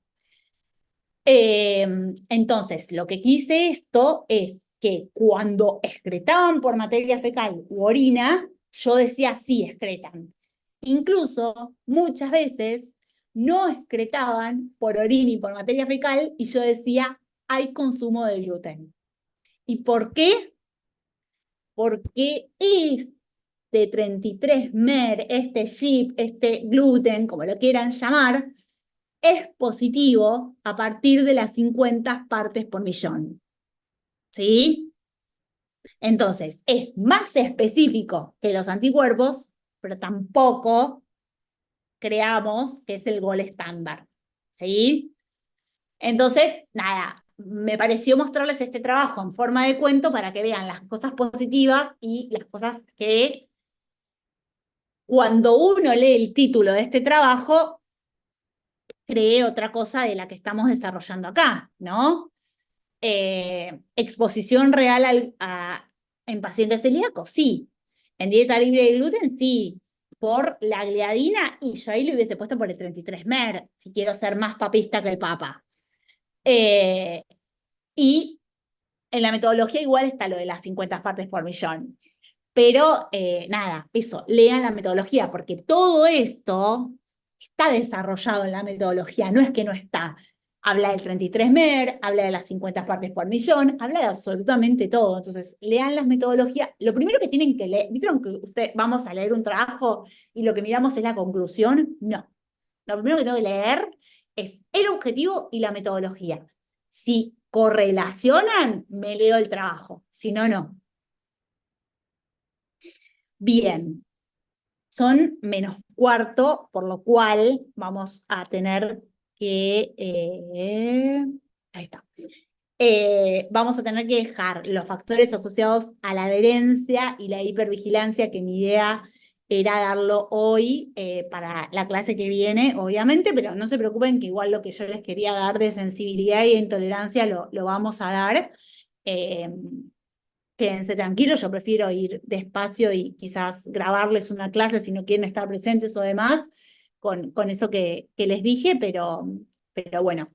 Entonces, lo que quise esto es que cuando excretaban por materia fecal u orina, yo decía sí excretan. Incluso muchas veces no excretaban por orina y por materia fecal y yo decía hay consumo de gluten. ¿Y por qué? Porque este 33 MER, este GIP, este gluten, como lo quieran llamar, es positivo a partir de las 50 partes por millón, ¿sí? Entonces, es más específico que los anticuerpos, pero tampoco creamos que es el gol estándar, ¿sí? Entonces, nada, me pareció mostrarles este trabajo en forma de cuento para que vean las cosas positivas y las cosas que cuando uno lee el título de este trabajo, cree otra cosa de la que estamos desarrollando acá, ¿no? Exposición real en pacientes celíacos, sí. En dieta libre de gluten, sí. Por la gliadina, y yo ahí lo hubiese puesto por el 33 MER, si quiero ser más papista que el papa. Y en la metodología igual está lo de las 50 partes por millón. Pero nada, eso, lean la metodología, porque todo esto está desarrollado en la metodología, no es que no está. Habla del 33 MER, habla de las 50 partes por millón, habla de absolutamente todo. Entonces, lean las metodologías. Lo primero que tienen que leer, ¿vieron que vamos a leer un trabajo y lo que miramos es la conclusión? No. Lo primero que tengo que leer es el objetivo y la metodología. Si correlacionan, me leo el trabajo. Si no, no. Bien, son -1/4, por lo cual vamos a tener que... ahí está. Vamos a tener que dejar los factores asociados a la adherencia y la hipervigilancia, que mi idea era darlo hoy para la clase que viene, obviamente, pero no se preocupen que igual lo que yo les quería dar de sensibilidad y de intolerancia lo vamos a dar. Quédense tranquilos, yo prefiero ir despacio y quizás grabarles una clase si no quieren estar presentes o demás, con eso que les dije, pero bueno,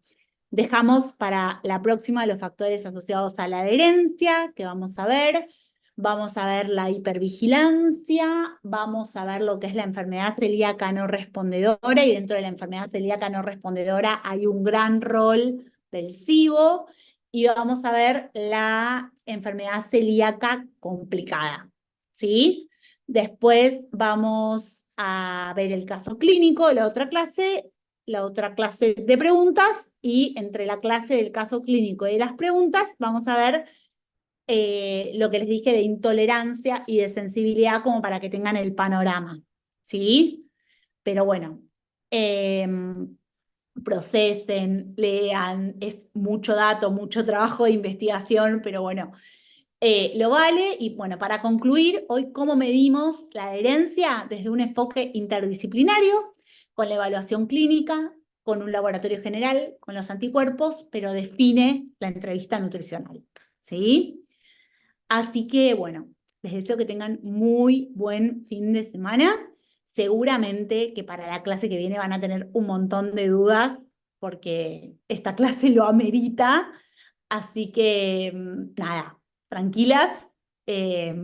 dejamos para la próxima los factores asociados a la adherencia, que vamos a ver. vamos a ver la hipervigilancia, vamos a ver lo que es la enfermedad celíaca no respondedora, y dentro de la enfermedad celíaca no respondedora hay un gran rol del SIBO, y vamos a ver la enfermedad celíaca complicada, ¿sí? Después vamos a ver el caso clínico de la otra clase de preguntas, y entre la clase del caso clínico y de las preguntas vamos a ver lo que les dije de intolerancia y de sensibilidad, como para que tengan el panorama, ¿sí? Pero bueno, eh, procesen, lean, es mucho dato, mucho trabajo de investigación, pero bueno, lo vale. Y bueno, para concluir, hoy cómo medimos la adherencia desde un enfoque interdisciplinario, con la evaluación clínica, con un laboratorio general, con los anticuerpos, pero define la entrevista nutricional, ¿sí? Así que bueno, les deseo que tengan muy buen fin de semana. Seguramente que para la clase que viene van a tener un montón de dudas, porque esta clase lo amerita. Así que nada, tranquilas. eh,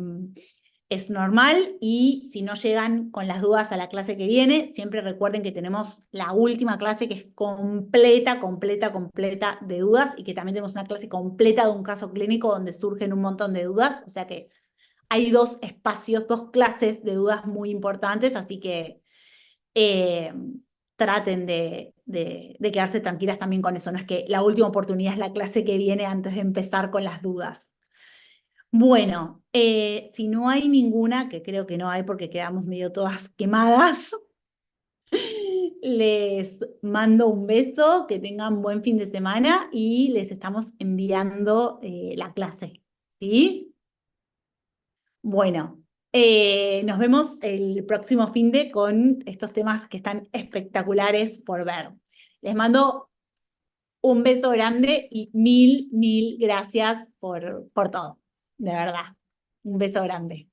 es normal, y si no llegan con las dudas a la clase que viene, siempre recuerden que tenemos la última clase que es completa, completa, completa de dudas, y que también tenemos una clase completa de un caso clínico donde surgen un montón de dudas. O sea que hay dos espacios, dos clases de dudas muy importantes, así que eh, traten de quedarse tranquilas también con eso. No es que la última oportunidad es la clase que viene antes de empezar con las dudas. Bueno, si no hay ninguna, que creo que no hay porque quedamos medio todas quemadas, les mando un beso, que tengan buen fin de semana, y les estamos enviando la clase, ¿sí? Bueno, nos vemos el próximo finde con estos temas que están espectaculares por ver. Les mando un beso grande y mil, mil gracias por todo, de verdad. Un beso grande.